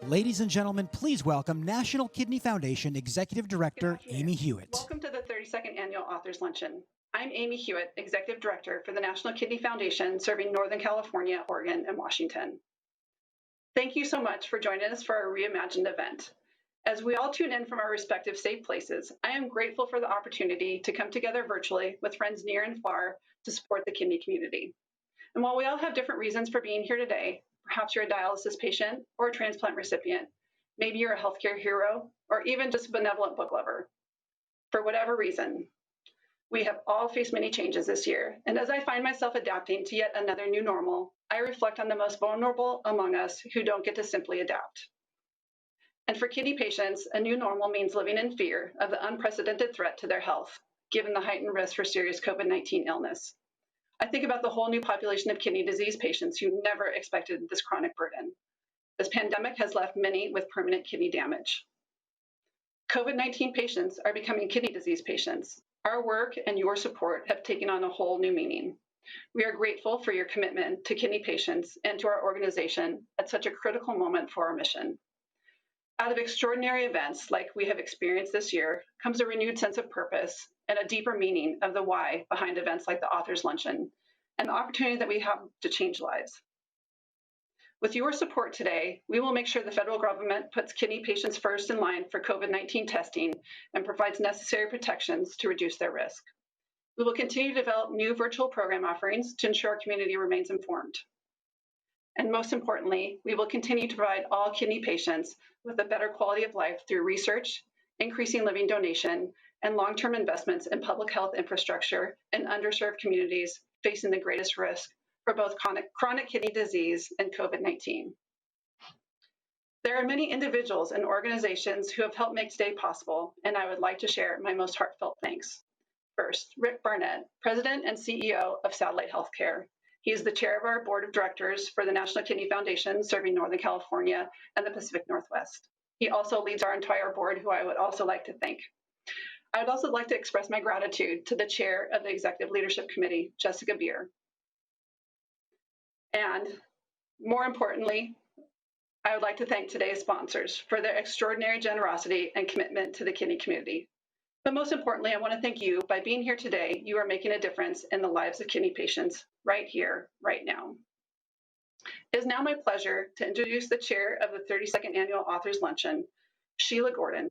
Ladies and gentlemen, please welcome National Kidney Foundation Executive Director Amy Hewitt. Welcome to the 32nd Annual Authors Luncheon. I'm Amy Hewitt, Executive Director for the National Kidney Foundation, serving Northern California, Oregon, and Washington. Thank you so much for joining us for our reimagined event. As we all tune in from our respective safe places, I am grateful for the opportunity to come together virtually with friends near and far to support the kidney community. And while we all have different reasons for being here today, perhaps you're a dialysis patient or a transplant recipient, maybe you're a healthcare hero, or even just a benevolent book lover. For whatever reason, we have all faced many changes this year, and as I find myself adapting to yet another new normal, I reflect on the most vulnerable among us who don't get to simply adapt. And for kidney patients, a new normal means living in fear of the unprecedented threat to their health, given the heightened risk for serious COVID-19 illness. I think about the whole new population of kidney disease patients who never expected this chronic burden. This pandemic has left many with permanent kidney damage. COVID-19 patients are becoming kidney disease patients. Our work and your support have taken on a whole new meaning. We are grateful for your commitment to kidney patients and to our organization at such a critical moment for our mission. Out of extraordinary events like we have experienced this year comes a renewed sense of purpose and a deeper meaning of the why behind events like the Authors Luncheon and the opportunity that we have to change lives. With your support today, we will make sure the federal government puts kidney patients first in line for COVID-19 testing and provides necessary protections to reduce their risk. We will continue to develop new virtual program offerings to ensure our community remains informed. And most importantly, we will continue to provide all kidney patients with a better quality of life through research, increasing living donation, and long-term investments in public health infrastructure in underserved communities facing the greatest risk for both chronic kidney disease and COVID-19. There are many individuals and organizations who have helped make today possible, and I would like to share my most heartfelt thanks. First, Rick Barnett, President and CEO of Satellite Healthcare. He is the chair of our board of directors for the National Kidney Foundation, serving Northern California and the Pacific Northwest. He also leads our entire board, who I would also like to thank. I would also like to express my gratitude to the chair of the Executive Leadership Committee, Jessica Beer. And more importantly, I would like to thank today's sponsors for their extraordinary generosity and commitment to the kidney community. But most importantly, I want to thank you. By being here today, you are making a difference in the lives of kidney patients right here, right now. It is now my pleasure to introduce the chair of the 32nd Annual Authors Luncheon, Sheila Gordon.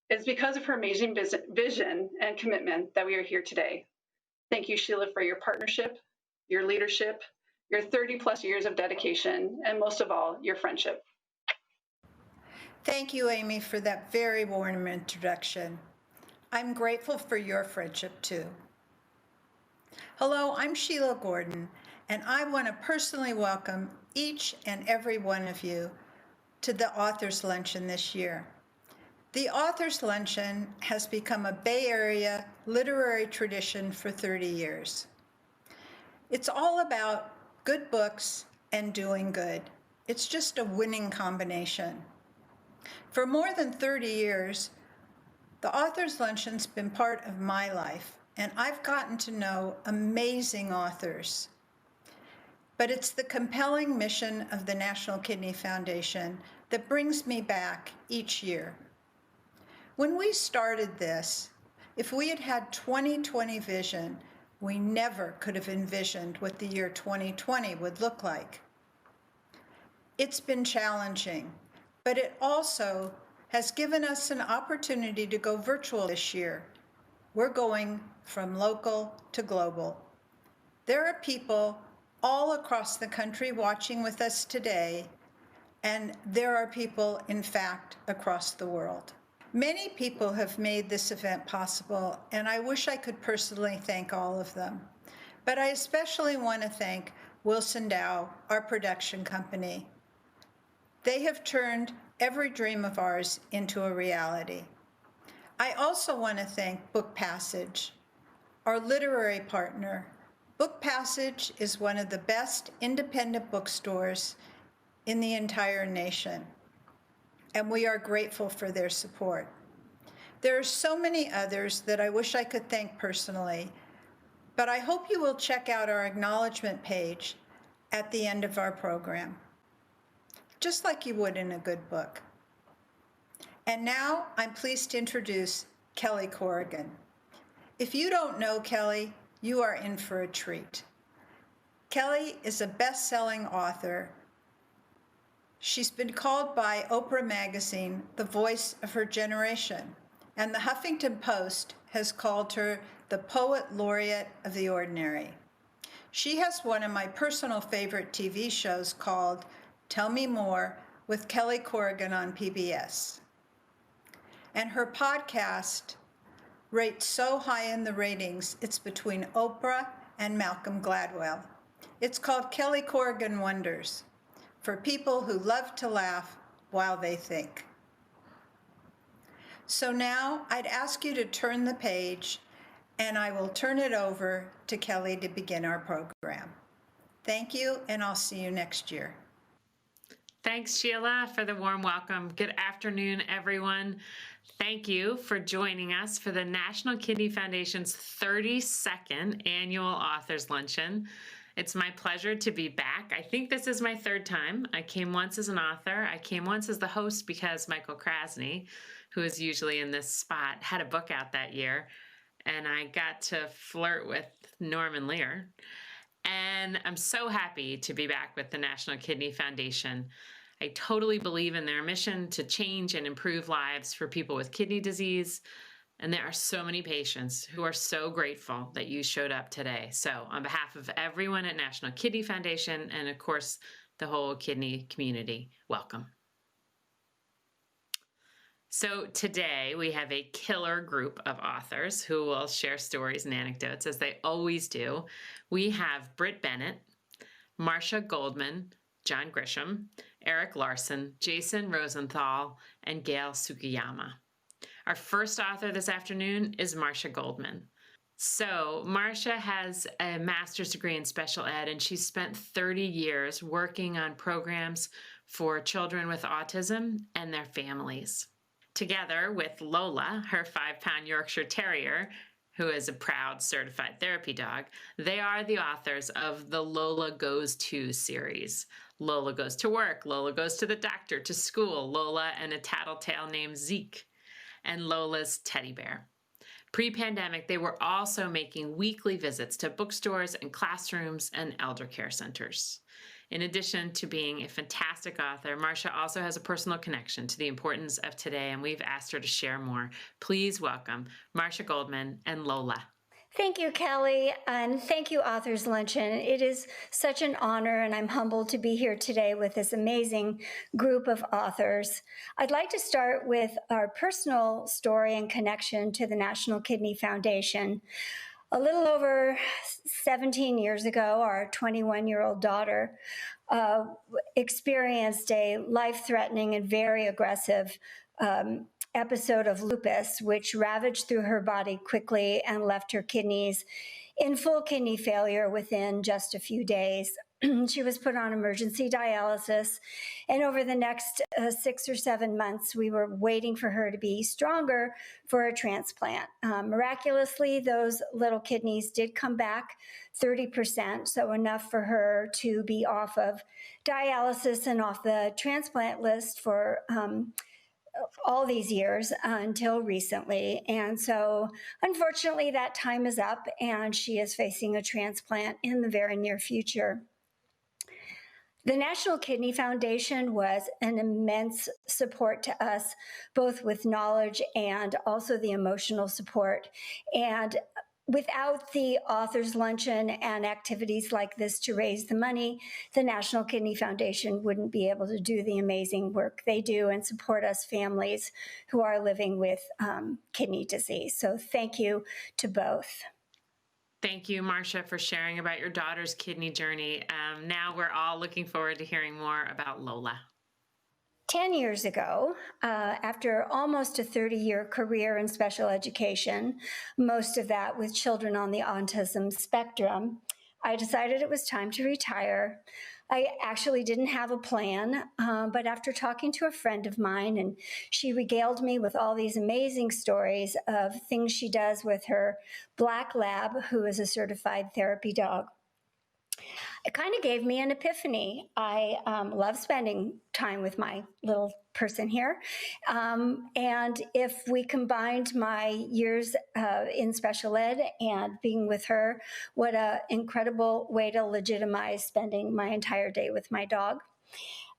It's because of her amazing vision and commitment that we are here today. Thank you, Sheila, for your partnership, your leadership, your 30-plus years of dedication, and most of all, your friendship. Thank you, Amy, for that very warm introduction. I'm grateful for your friendship, too. Hello, I'm Sheila Gordon, and I want to personally welcome each and every one of you to the Authors Luncheon this year. The Authors Luncheon has become a Bay Area literary tradition for 30 years. It's all about good books and doing good. It's just a winning combination. For more than 30 years, the Authors Luncheon's been part of my life, and I've gotten to know amazing authors. But it's the compelling mission of the National Kidney Foundation that brings me back each year. When we started this, if we had had 20/20 vision, we never could have envisioned what the year 2020 would look like. It's been challenging, but it also has given us an opportunity to go virtual this year. We're going from local to global. There are people all across the country watching with us today, and there are people, in fact, across the world. Many people have made this event possible, and I wish I could personally thank all of them. But I especially want to thank Wilson Dow, our production company. They have turned every dream of ours into a reality. I also want to thank Book Passage, our literary partner. Book Passage is one of the best independent bookstores in the entire nation, and we are grateful for their support. There are so many others that I wish I could thank personally, but I hope you will check out our acknowledgement page at the end of our program. just like you would in a good book. And now I'm pleased to introduce Kelly Corrigan. If you don't know Kelly, you are in for a treat. Kelly is a best-selling author. She's been called by Oprah magazine the voice of her generation, and the Huffington Post has called her the poet laureate of the ordinary. She has one of my personal favorite TV shows called Tell Me More with Kelly Corrigan on PBS. And her podcast rates so high in the ratings, it's between Oprah and Malcolm Gladwell. It's called Kelly Corrigan Wonders, for people who love to laugh while they think. So now I'd ask you to turn the page, and I will turn it over to Kelly to begin our program. Thank you, and I'll see you next year. Thanks, Sheila, for the warm welcome. Good afternoon, everyone. Thank you for joining us for the National Kidney Foundation's 32nd Annual Authors Luncheon. It's my pleasure to be back. I think this is my third time. I came once as an author. I came once as the host because Michael Krasny, who is usually in this spot, had a book out that year, and I got to flirt with Norman Lear. And I'm so happy to be back with the National Kidney Foundation. I totally believe in their mission to change and improve lives for people with kidney disease. And there are so many patients who are so grateful that you showed up today. So on behalf of everyone at National Kidney Foundation and, of course, the whole kidney community, welcome. So today we have a killer group of authors who will share stories and anecdotes, as they always do. We have Brit Bennett, Marcia Goldman, John Grisham, Erik Larson, Jason Rosenthal, and Gail Tsukiyama. Our first author this afternoon is Marcia Goldman. So Marcia has a master's degree in special ed, and she's spent 30 years working on programs for children with autism and their families. Together with Lola, her 5-pound Yorkshire Terrier, who is a proud certified therapy dog, they are the authors of the Lola Goes To series. Lola goes to work, Lola goes to the doctor, to school, Lola and a tattletale named Zeke, and Lola's teddy bear. Pre-pandemic, they were also making weekly visits to bookstores and classrooms and elder care centers. In addition to being a fantastic author, Marcia also has a personal connection to the importance of today, and we've asked her to share more. Please welcome Marcia Goldman and Lola. Thank you, Kelly, and thank you, Authors Luncheon. It is such an honor, and I'm humbled to be here today with this amazing group of authors. I'd like to start with our personal story and connection to the National Kidney Foundation. A little over 17 years ago, our 21-year-old daughter experienced a life-threatening and very aggressive episode of lupus, which ravaged through her body quickly and left her kidneys in full kidney failure within just a few days. She was put on emergency dialysis, and over the next 6 or 7 months, we were waiting for her to be stronger for a transplant. Miraculously, those little kidneys did come back 30%, so enough for her to be off of dialysis and off the transplant list for all these years until recently. And so unfortunately, that time is up, and she is facing a transplant in the very near future. The National Kidney Foundation was an immense support to us, both with knowledge and also the emotional support. And without the Authors Luncheon and activities like this to raise the money, the National Kidney Foundation wouldn't be able to do the amazing work they do and support us families who are living with kidney disease. So thank you to both. Thank you, Marcia, for sharing about your daughter's kidney journey. Now we're all looking forward to hearing more about Lola. 10 years ago, after almost a 30-year career in special education, most of that with children on the autism spectrum, I decided it was time to retire. I actually didn't have a plan, but after talking to a friend of mine, and she regaled me with all these amazing stories of things she does with her black lab, who is a certified therapy dog, it kind of gave me an epiphany. I love spending time with my little person here. And if we combined my years in special ed and being with her, what an incredible way to legitimize spending my entire day with my dog.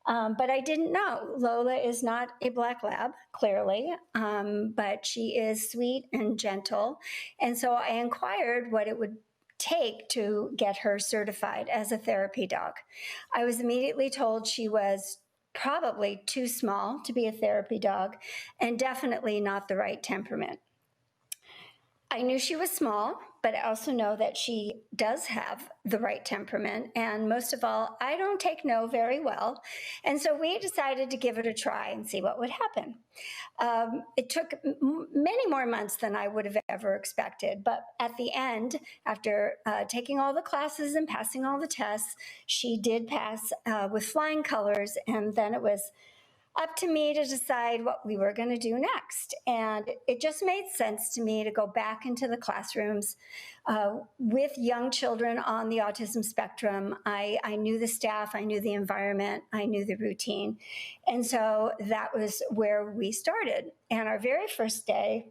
But I didn't know. Lola is not a black lab, clearly, but she is sweet and gentle. And so I inquired what it would take to get her certified as a therapy dog. I was immediately told she was probably too small to be a therapy dog and definitely not the right temperament. I knew she was small, but I also know that she does have the right temperament. And most of all, I don't take no very well. And so we decided to give it a try and see what would happen. It took many more months than I would have ever expected. But at the end, after taking all the classes and passing all the tests, she did pass with flying colors. And then it was up to me to decide what we were going to do next. And it just made sense to me to go back into the classrooms with young children on the autism spectrum. I knew the staff, I knew the environment, I knew the routine. And so that was where we started. And our very first day,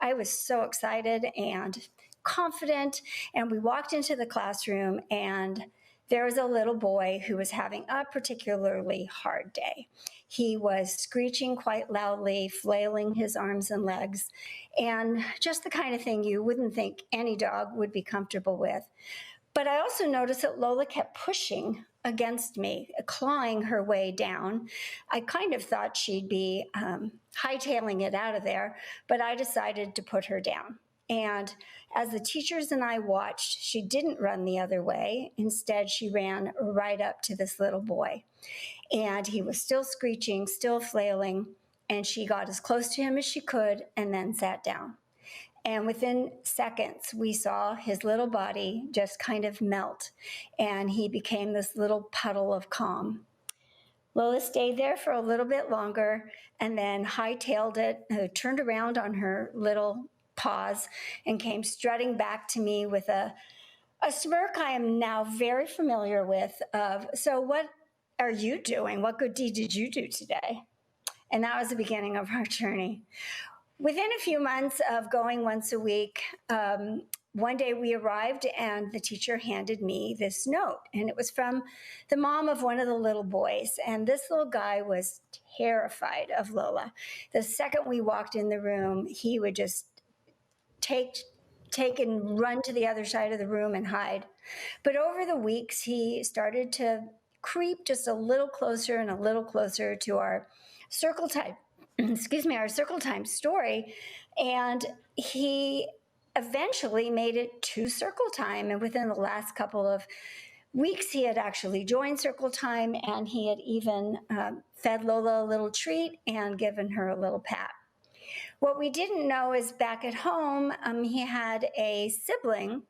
I was so excited and confident. And we walked into the classroom, and there was a little boy who was having a particularly hard day. He was screeching quite loudly, flailing his arms and legs, and just the kind of thing you wouldn't think any dog would be comfortable with. But I also noticed that Lola kept pushing against me, clawing her way down. I kind of thought she'd be hightailing it out of there, but I decided to put her down. And as the teachers and I watched, she didn't run the other way. Instead, she ran right up to this little boy. And he was still screeching, still flailing, and she got as close to him as she could and then sat down. And within seconds, we saw his little body just kind of melt, and he became this little puddle of calm. Lola stayed there for a little bit longer and then hightailed it, turned around on her little paws and came strutting back to me with a smirk I am now very familiar with of, so what are you doing? What good deed did you do today? And that was the beginning of our journey. Within a few months of going once a week, one day we arrived and the teacher handed me this note, and it was from the mom of one of the little boys. And this little guy was terrified of Lola. The second we walked in the room, he would just take and run to the other side of the room and hide. But over the weeks, he started to creep just a little closer and a little closer to our circle time, our circle time story. And he eventually made it to circle time. And within the last couple of weeks, he had actually joined circle time, and he had even fed Lola a little treat and given her a little pat. What we didn't know is back at home, he had a sibling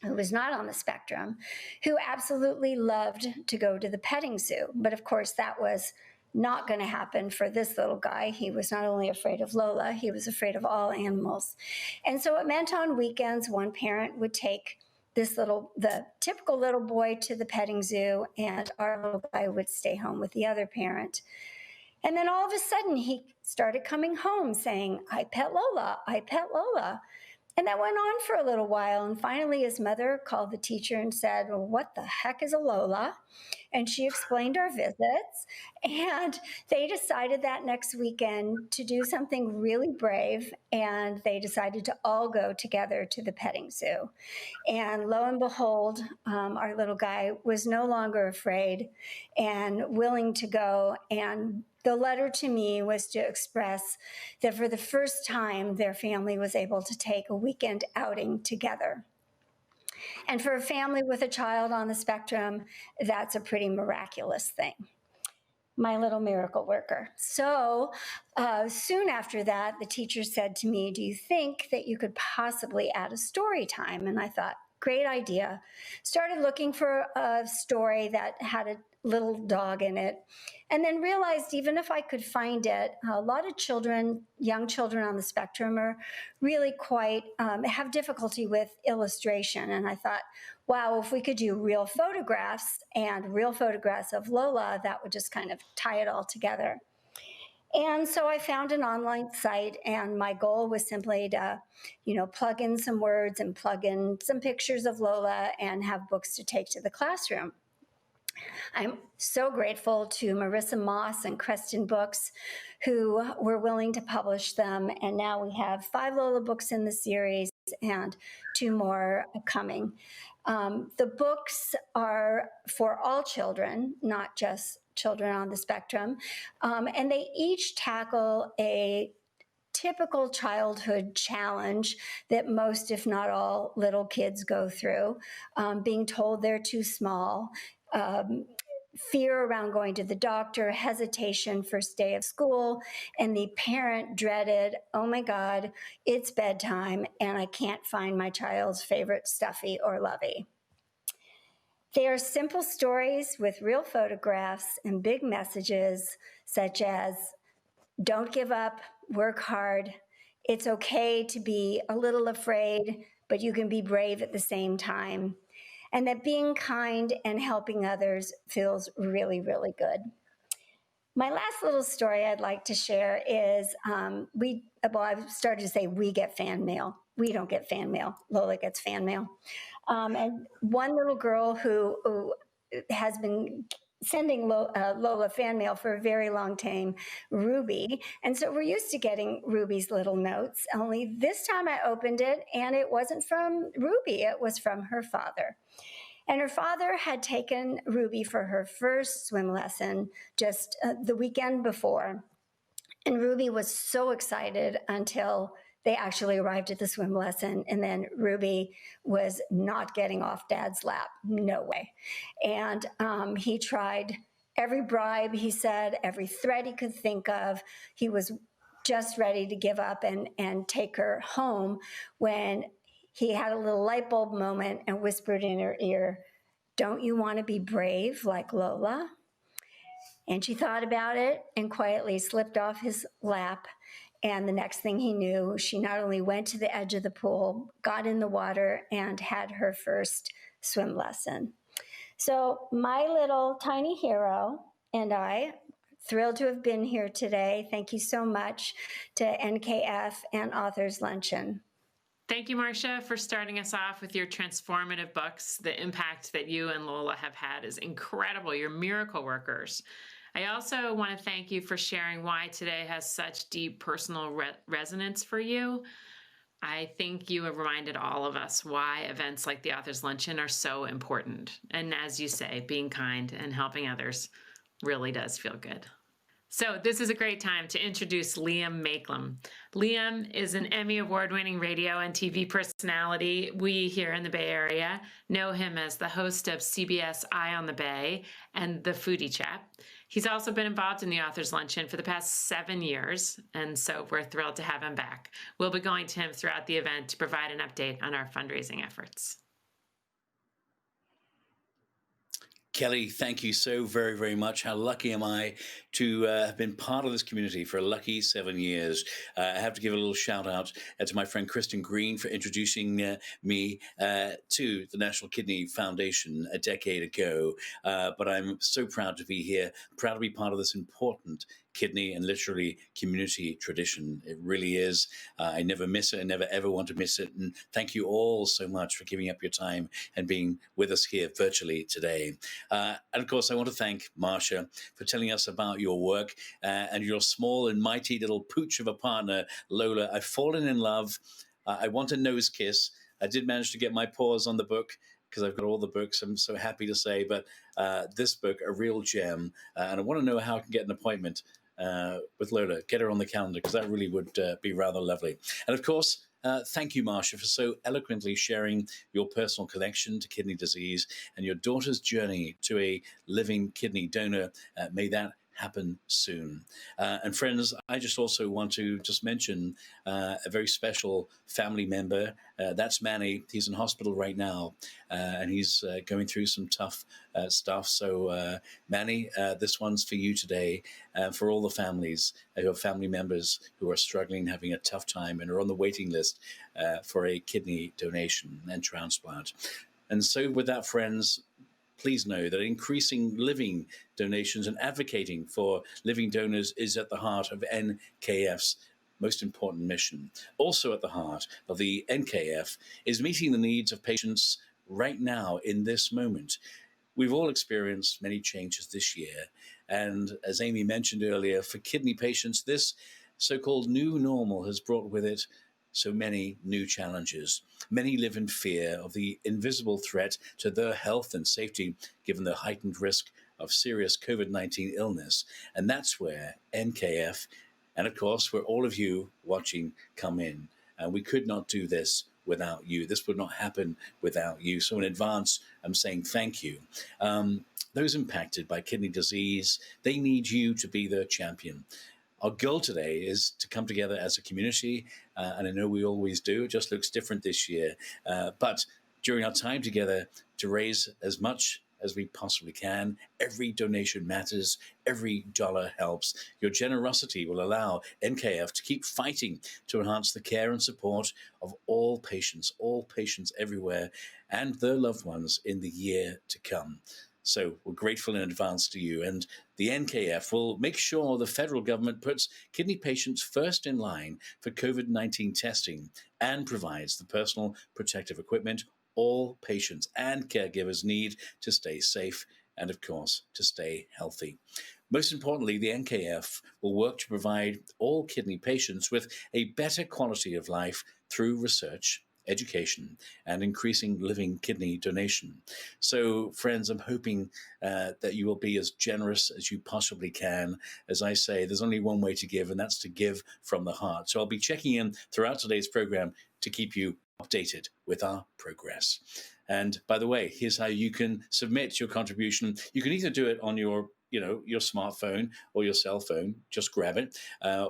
who was not on the spectrum, who absolutely loved to go to the petting zoo. But of course, that was not going to happen for this little guy. He was not only afraid of Lola, he was afraid of all animals. And so it meant on weekends, one parent would take the typical little boy to the petting zoo, and our little guy would stay home with the other parent. And then all of a sudden, he started coming home saying, I pet Lola, I pet Lola. And that went on for a little while. And finally, his mother called the teacher and said, well, what the heck is a Lola? And she explained our visits. And they decided that next weekend to do something really brave. And they decided to all go together to the petting zoo. And lo and behold, our little guy was no longer afraid and willing to go. And the letter to me was to express that for the first time, their family was able to take a weekend outing together. And for a family with a child on the spectrum, that's a pretty miraculous thing. My little miracle worker. So soon after that, the teacher said to me, do you think that you could possibly add a story time? And I thought, great idea. Started looking for a story that had a little dog in it, and then realized even if I could find it, a lot of children, young children on the spectrum, are really quite have difficulty with illustration. And I thought, wow, if we could do real photographs and real photographs of Lola, that would just kind of tie it all together. And so I found an online site, and my goal was simply to, plug in some words and plug in some pictures of Lola and have books to take to the classroom. I'm so grateful to Marissa Moss and Krasny Books, who were willing to publish them. And now we have 5 Lola books in the series and 2 more coming. The books are for all children, not just children on the spectrum, and they each tackle a typical childhood challenge that most, if not all, little kids go through, being told they're too small, fear around going to the doctor, hesitation first day of school, and the parent dreaded, oh my God, it's bedtime and I can't find my child's favorite stuffy or lovey. They are simple stories with real photographs and big messages such as, don't give up, work hard. It's okay to be a little afraid, but you can be brave at the same time. And that being kind and helping others feels really, really good. My last little story I'd like to share is I've started to say we get fan mail. We don't get fan mail. Lola gets fan mail. And one little girl who has been sending Lola fan mail for a very long time, Ruby. And so we're used to getting Ruby's little notes, only this time I opened it and it wasn't from Ruby, it was from her father. And her father had taken Ruby for her first swim lesson just the weekend before. And Ruby was so excited until they actually arrived at the swim lesson. And then Ruby was not getting off Dad's lap. No way. And he tried every bribe, he said, every threat he could think of. He was just ready to give up and take her home when he had a little light bulb moment and whispered in her ear, don't you want to be brave like Lola? And she thought about it and quietly slipped off his lap. And the next thing he knew, she not only went to the edge of the pool, got in the water, and had her first swim lesson. So my little tiny hero and I, thrilled to have been here today. Thank you so much to NKF and Authors Luncheon. Thank you, Marcia, for starting us off with your transformative books. The impact that you and Lola have had is incredible. You're miracle workers. I also want to thank you for sharing why today has such deep personal resonance for you. I think you have reminded all of us why events like the Authors Luncheon are so important. And as you say, being kind and helping others really does feel good. So this is a great time to introduce Liam Makelem. Liam is an Emmy Award-winning radio and TV personality. We here in the Bay Area know him as the host of CBS Eye on the Bay and The Foodie Chap. He's also been involved in the Authors Luncheon for the past 7 years, and so we're thrilled to have him back. We'll be going to him throughout the event to provide an update on our fundraising efforts. Kelly, thank you so very, very much. How lucky am I to have been part of this community for a lucky 7 years. I have to give a little shout out to my friend Kristen Green for introducing me to the National Kidney Foundation a decade ago. But I'm so proud to be here, proud to be part of this important kidney and literally community tradition. It really is. I never miss it. I never ever want to miss it. And thank you all so much for giving up your time and being with us here virtually today. And of course, I want to thank Marcia for telling us about your work and your small and mighty little pooch of a partner, Lola. I've fallen in love. I want a nose kiss. I did manage to get my paws on the book because I've got all the books, I'm so happy to say. But this book, a real gem. And I want to know how I can get an appointment with Lola. Get her on the calendar because that really would be rather lovely. And of course, thank you, Marcia, for so eloquently sharing your personal connection to kidney disease and your daughter's journey to a living kidney donor. May that happen soon. And friends, I just also want to just mention a very special family member. That's Manny. He's in hospital right now, and he's going through some tough stuff. So, Manny, this one's for you today, for all the families who have family members who are struggling, having a tough time, and are on the waiting list for a kidney donation and transplant. And so with that, friends, please know that increasing living donations and advocating for living donors is at the heart of NKF's most important mission. Also at the heart of the NKF is meeting the needs of patients right now in this moment. We've all experienced many changes this year. And as Amy mentioned earlier, for kidney patients, this so-called new normal has brought with it so many new challenges. Many live in fear of the invisible threat to their health and safety, given the heightened risk of serious COVID-19 illness. And that's where NKF, and of course, where all of you watching come in. And we could not do this without you. This would not happen without you. So in advance, I'm saying thank you. Those impacted by kidney disease, they need you to be their champion. Our goal today is to come together as a community, and I know we always do. It just looks different this year. But during our time together, to raise as much as we possibly can. Every donation matters. Every dollar helps. Your generosity will allow NKF to keep fighting to enhance the care and support of all patients everywhere, and their loved ones in the year to come. So we're grateful in advance to you. And the NKF will make sure the federal government puts kidney patients first in line for COVID-19 testing and provides the personal protective equipment all patients and caregivers need to stay safe and, of course, to stay healthy. Most importantly, the NKF will work to provide all kidney patients with a better quality of life through research, education, and increasing living kidney donation. So, friends, I'm hoping that you will be as generous as you possibly can. As I say, there's only one way to give, and that's to give from the heart. So I'll be checking in throughout today's program to keep you updated with our progress. And by the way, here's how you can submit your contribution. You can either do it on your smartphone or your cell phone, just grab it,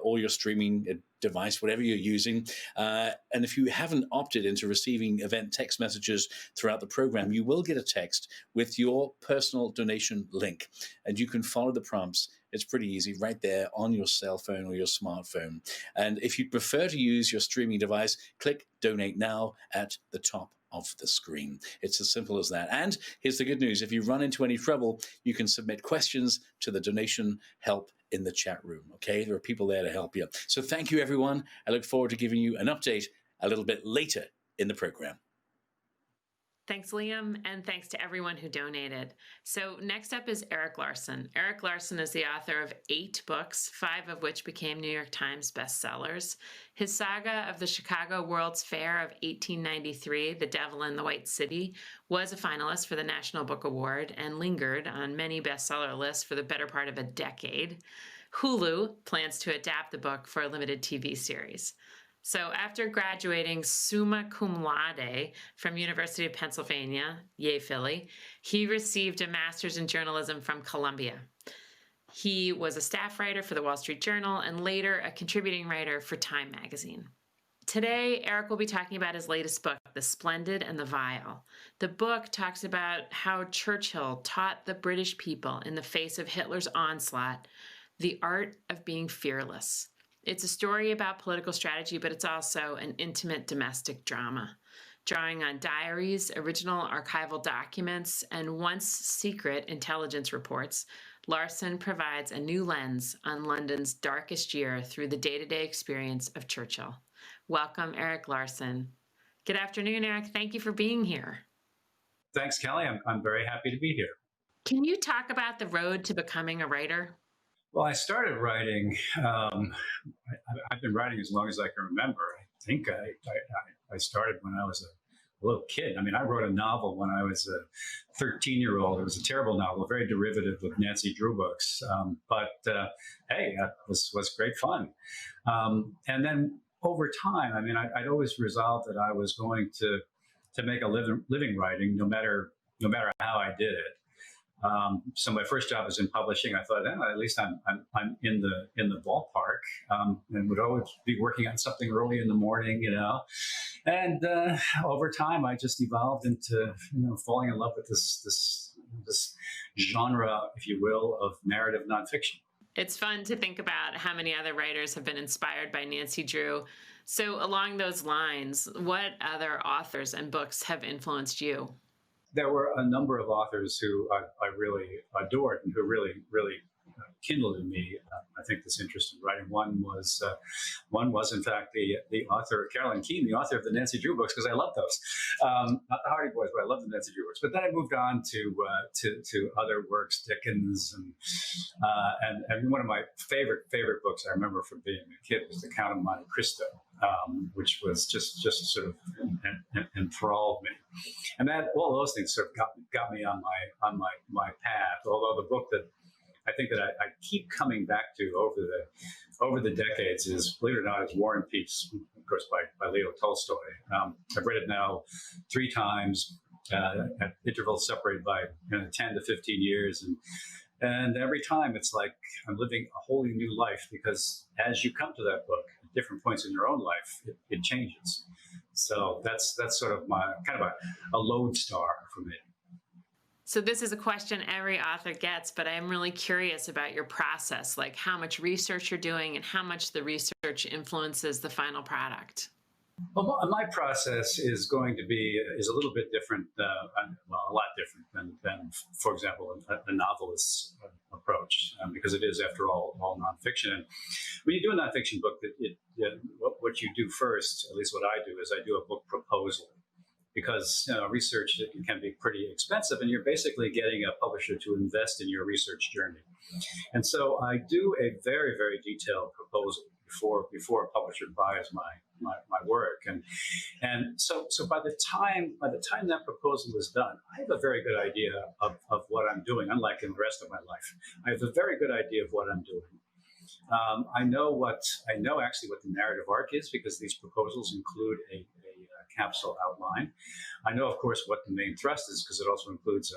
or your streaming device, whatever you're using. And if you haven't opted into receiving event text messages throughout the program, you will get a text with your personal donation link, and you can follow the prompts. It's pretty easy right there on your cell phone or your smartphone. And if you prefer to use your streaming device, click Donate Now at the top of the screen. It's as simple as that. And here's the good news. If you run into any trouble, you can submit questions to the donation help in the chat room, okay? There are people there to help you. So thank you, everyone. I look forward to giving you an update a little bit later in the program. Thanks, Liam, and thanks to everyone who donated. So next up is Erik Larson. Erik Larson is the author of 8 books, 5 of which became New York Times bestsellers. His saga of the Chicago World's Fair of 1893, The Devil in the White City, was a finalist for the National Book Award and lingered on many bestseller lists for the better part of a decade. Hulu plans to adapt the book for a limited TV series. So after graduating summa cum laude from University of Pennsylvania, yay Philly, he received a master's in journalism from Columbia. He was a staff writer for the Wall Street Journal and later a contributing writer for Time magazine. Today, Erik will be talking about his latest book, The Splendid and the Vile. The book talks about how Churchill taught the British people in the face of Hitler's onslaught the art of being fearless. It's a story about political strategy, but it's also an intimate domestic drama. Drawing on diaries, original archival documents, and once secret intelligence reports, Larson provides a new lens on London's darkest year through the day-to-day experience of Churchill. Welcome, Erik Larson. Good afternoon, Erik. Thank you for being here. Thanks, Kelly. I'm very happy to be here. Can you talk about the road to becoming a writer? Well, I started writing. I've been writing as long as I can remember. I think I started when I was a little kid. I mean, I wrote a novel when I was a 13-year-old. It was a terrible novel, very derivative of Nancy Drew books. But hey, it was great fun. And then over time, I mean, I'd always resolved that I was going to make a living writing, no matter how I did it. So my first job was in publishing. I thought, at least I'm in the ballpark, and would always be working on something early in the morning, And over time, I just evolved into falling in love with this genre, if you will, of narrative nonfiction. It's fun to think about how many other writers have been inspired by Nancy Drew. So along those lines, what other authors and books have influenced you? There were a number of authors who I really adored and who really kindled in me, I think, this interest in writing. One was in fact the author Carolyn Keene, the author of the Nancy Drew books, because I love those. Not the Hardy Boys, but I love the Nancy Drew books. But then I moved on to other works, Dickens, and one of my favorite books I remember from being a kid was The Count of Monte Cristo, which was just sort of enthralled me. And that all those things sort of got me on my path. Although the book that I think that I keep coming back to over the decades is, believe it or not, is War and Peace, of course, by Leo Tolstoy. I've read it now 3 times at intervals separated by 10 to 15 years, and every time it's like I'm living a wholly new life, because as you come to that book at different points in your own life, it changes. So that's sort of my kind of a lodestar for me. So this is a question every author gets, but I'm really curious about your process, like how much research you're doing and how much the research influences the final product. Well, my process is a little bit different, a lot different than for example, a novelist's approach, because it is, after all nonfiction. And when you do a nonfiction book, what you do first, at least what I do, is I do a book proposal. Because research can be pretty expensive, and you're basically getting a publisher to invest in your research journey. And so I do a very, very detailed proposal before a publisher buys my work. And so by the time that proposal is done, I have a very good idea of what I'm doing. Unlike in the rest of my life, I have a very good idea of what I'm doing. I know actually what the narrative arc is, because these proposals include a capsule outline. I know, of course, what the main thrust is, because it also includes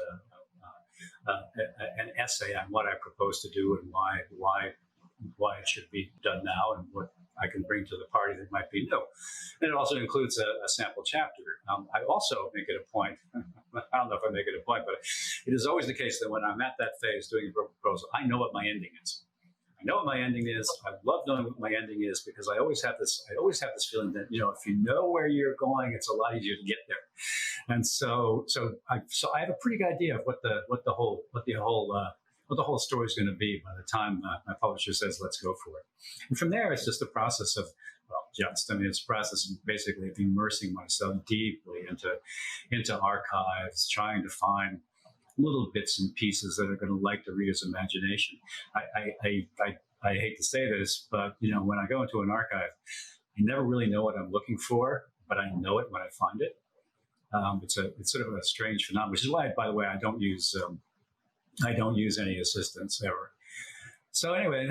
an essay on what I propose to do and why it should be done now and what I can bring to the party that might be new. And it also includes a sample chapter. I also make it a point, I don't know if I make it a point, but it is always the case that when I'm at that phase doing a proposal, I know what my ending is. I know what my ending is. I love knowing what my ending is, because I always have this feeling that, if you know where you're going, it's a lot easier to get there. And so I have a pretty good idea of what the whole story is going to be by the time my publisher says, let's go for it. And from there, it's just a process of, it's a process of basically immersing myself deeply into archives, trying to find little bits and pieces that are going to light the reader's imagination. I hate to say this, but when I go into an archive, I never really know what I'm looking for, but I know it when I find it. It's sort of a strange phenomenon, which is why, by the way, I don't use any assistants ever. So anyway,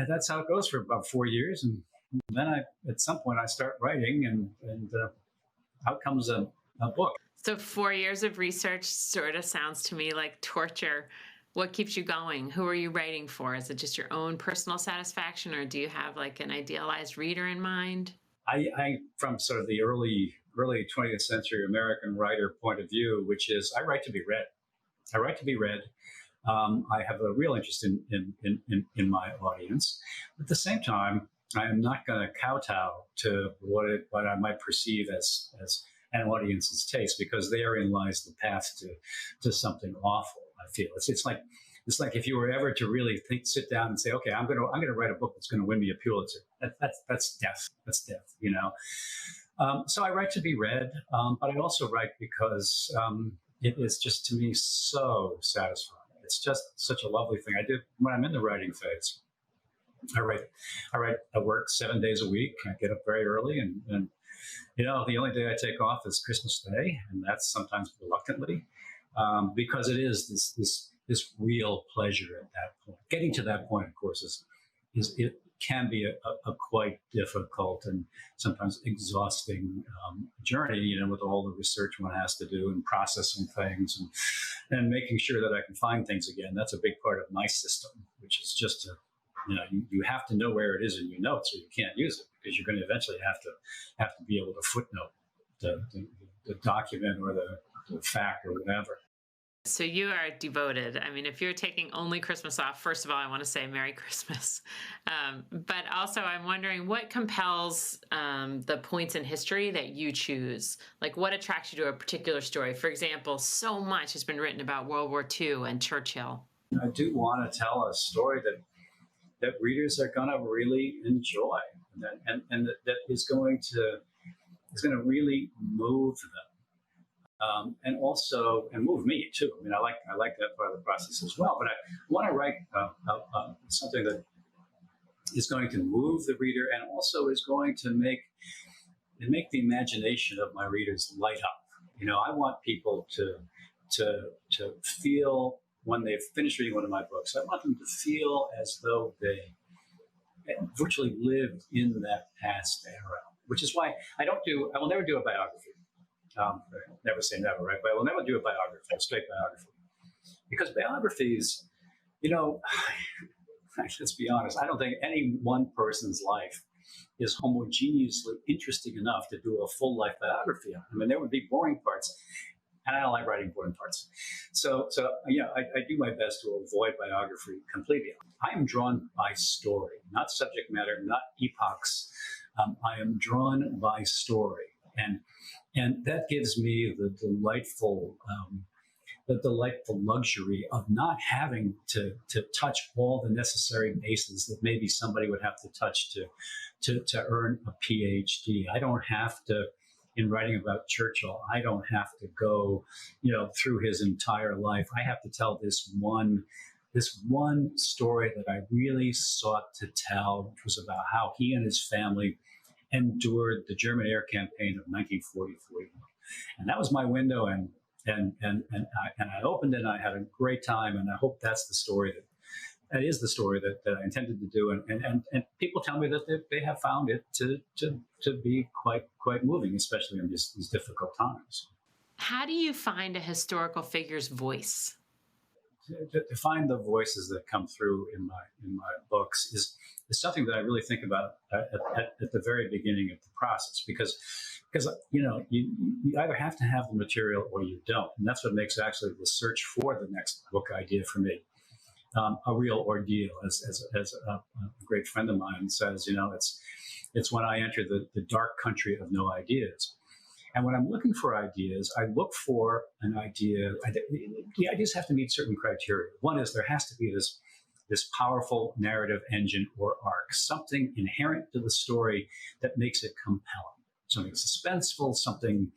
that's how it goes for about 4 years, and then at some point I start writing, and out comes a book. So 4 years of research sort of sounds to me like torture. What keeps you going? Who are you writing for? Is it just your own personal satisfaction, or do you have like an idealized reader in mind? I from sort of the early 20th century American writer point of view, which is I write to be read. I write to be read. I have a real interest in my audience. At the same time, I am not going to kowtow to what I might perceive as an audience's taste, because therein lies the path to something awful. I feel it's like if you were ever to really sit down and say, okay, I'm going to write a book that's going to win me a Pulitzer. That's death. That's death. So I write to be read, but I also write because it is just, to me, so satisfying. It's just such a lovely thing. I do when I'm in the writing phase. I work 7 days a week. I get up very early, and the only day I take off is Christmas Day, and that's sometimes reluctantly, because it is this real pleasure at that point. Getting to that point, of course, is can be a quite difficult and sometimes exhausting journey, with all the research one has to do and processing things and making sure that I can find things again. That's a big part of my system, which is just to, you have to know where it is in your notes or you can't use it, because you're going to eventually have to be able to footnote the document or the fact or whatever. So you are devoted. I mean, if you're taking only Christmas off, first of all, I want to say Merry Christmas. But also I'm wondering what compels the points in history that you choose? Like what attracts you to a particular story? For example, so much has been written about World War II and Churchill. I do want to tell a story that readers are going to really enjoy and that is going to really move them. And move me too. I mean, I like that part of the process as well. But I want to write something that is going to move the reader and also is going to make the imagination of my readers light up. I want people to feel when they've finished reading one of my books. I want them to feel as though they virtually lived in that past era, which is why I will never do a biography. Never say never, right? But I will never do a biography, a straight biography. Because biographies, let's be honest, I don't think any one person's life is homogeneously interesting enough to do a full life biography on. I mean, there would be boring parts, and I don't like writing boring parts. So I do my best to avoid biography completely. I am drawn by story, not subject matter, not epochs. I am drawn by story. And that gives me the delightful luxury of not having to touch all the necessary bases that maybe somebody would have to touch to earn a PhD. I don't have to, in writing about Churchill, I don't have to go, through his entire life. I have to tell this one story that I really sought to tell, which was about how he and his family endured the German air campaign of 1940-41. And that was my window, and I opened it, and I had a great time, and I hope that's the story that is the story that I intended to do. And people tell me that they have found it to be quite moving, especially in these difficult times. How do you find a historical figure's voice? To find the voices that come through in my books is something that I really think about at the very beginning of the process, because you either have to have the material or you don't, and that's what makes actually the search for the next book idea for me a real ordeal. As a great friend of mine says, it's when I enter the dark country of no ideas. And when I'm looking for ideas, I look for an idea. The ideas have to meet certain criteria. One is there has to be this powerful narrative engine or arc, something inherent to the story that makes it compelling, something suspenseful, something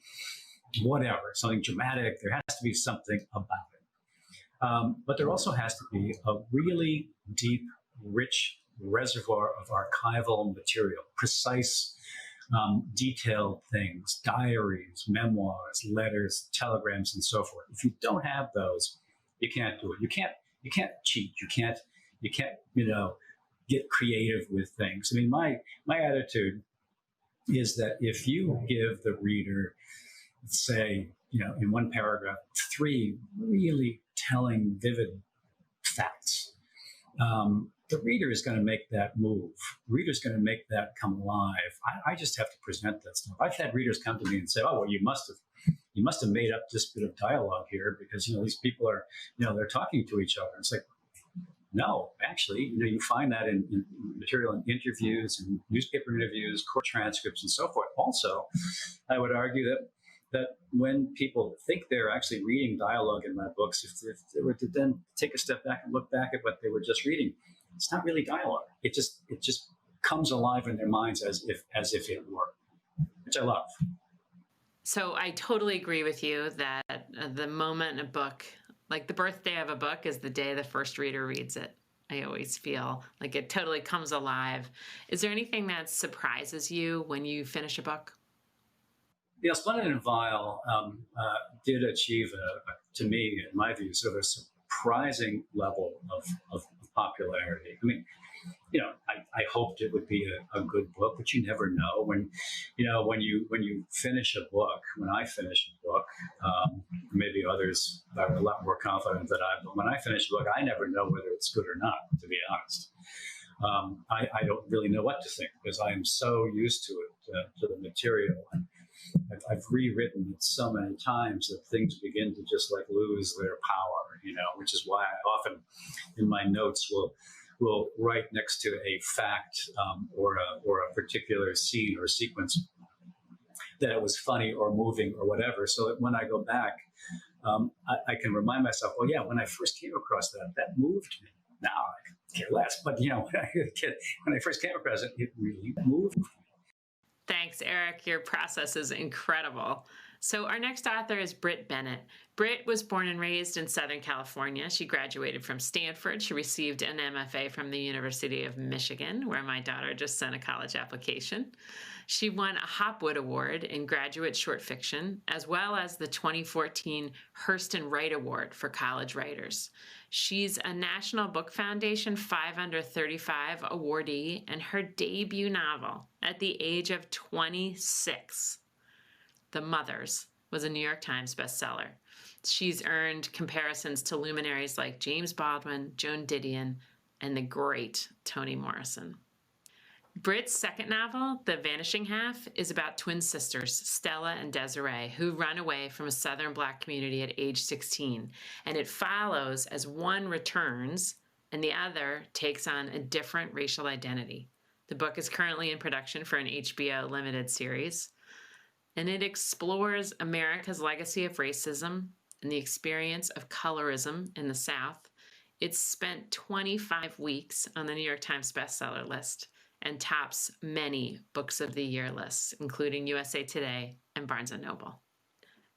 whatever, something dramatic. There has to be something about it. But there also has to be a really deep, rich reservoir of archival material, precise, detailed things, diaries, memoirs, letters, telegrams, and so forth. If you don't have those, you can't do it. You can't cheat. You can't get creative with things. I mean, my attitude is that if you give the reader, say, in one paragraph, 3 really telling, vivid facts, the reader is going to make that move. The reader's going to make that come alive. I just have to present that stuff. I've had readers come to me and say, "Oh, well, you must have made up this bit of dialogue here because these people are, they're talking to each other." It's like, no, actually, you find that in material in interviews and newspaper interviews, court transcripts, and so forth. Also, I would argue that when people think they're actually reading dialogue in my books, if they were to then take a step back and look back at what they were just reading, it's not really dialogue. It just comes alive in their minds as if it were, which I love. So I totally agree with you that the moment a book, like the birthday of a book, is the day the first reader reads it. I always feel like it totally comes alive. Is there anything that surprises you when you finish a book? Splendid and Vile did achieve, to me, in my view, sort of a surprising level of popularity. I mean, I hoped it would be a good book, but you never know. When you finish a book, when I finish a book, maybe others are a lot more confident than I, but when I finish a book, I never know whether it's good or not, to be honest. I don't really know what to think because I am so used to it, to the material. And I've rewritten it so many times that things begin to just like lose their power, which is why I often in my notes will write next to a fact or a particular scene or sequence that it was funny or moving or whatever, so that when I go back, I can remind myself, well, yeah, when I first came across that moved me. Now I could care less, but when I first came across it, it really moved me. Thanks, Erik. Your process is incredible. So our next author is Brit Bennett. Brit was born and raised in Southern California. She graduated from Stanford. She received an MFA from the University of Michigan, where my daughter just sent a college application. She won a Hopwood Award in graduate short fiction, as well as the 2014 Hurston Wright Award for college writers. She's a National Book Foundation 5 Under 35 awardee, and her debut novel at the age of 26, The Mothers, was a New York Times bestseller. She's earned comparisons to luminaries like James Baldwin, Joan Didion, and the great Toni Morrison. Brit's second novel, The Vanishing Half, is about twin sisters, Stella and Desiree, who run away from a Southern Black community at age 16. And it follows as one returns and the other takes on a different racial identity. The book is currently in production for an HBO limited series. And it explores America's legacy of racism and the experience of colorism in the South. It's spent 25 weeks on the New York Times bestseller list and tops many Books of the Year lists, including USA Today and Barnes & Noble.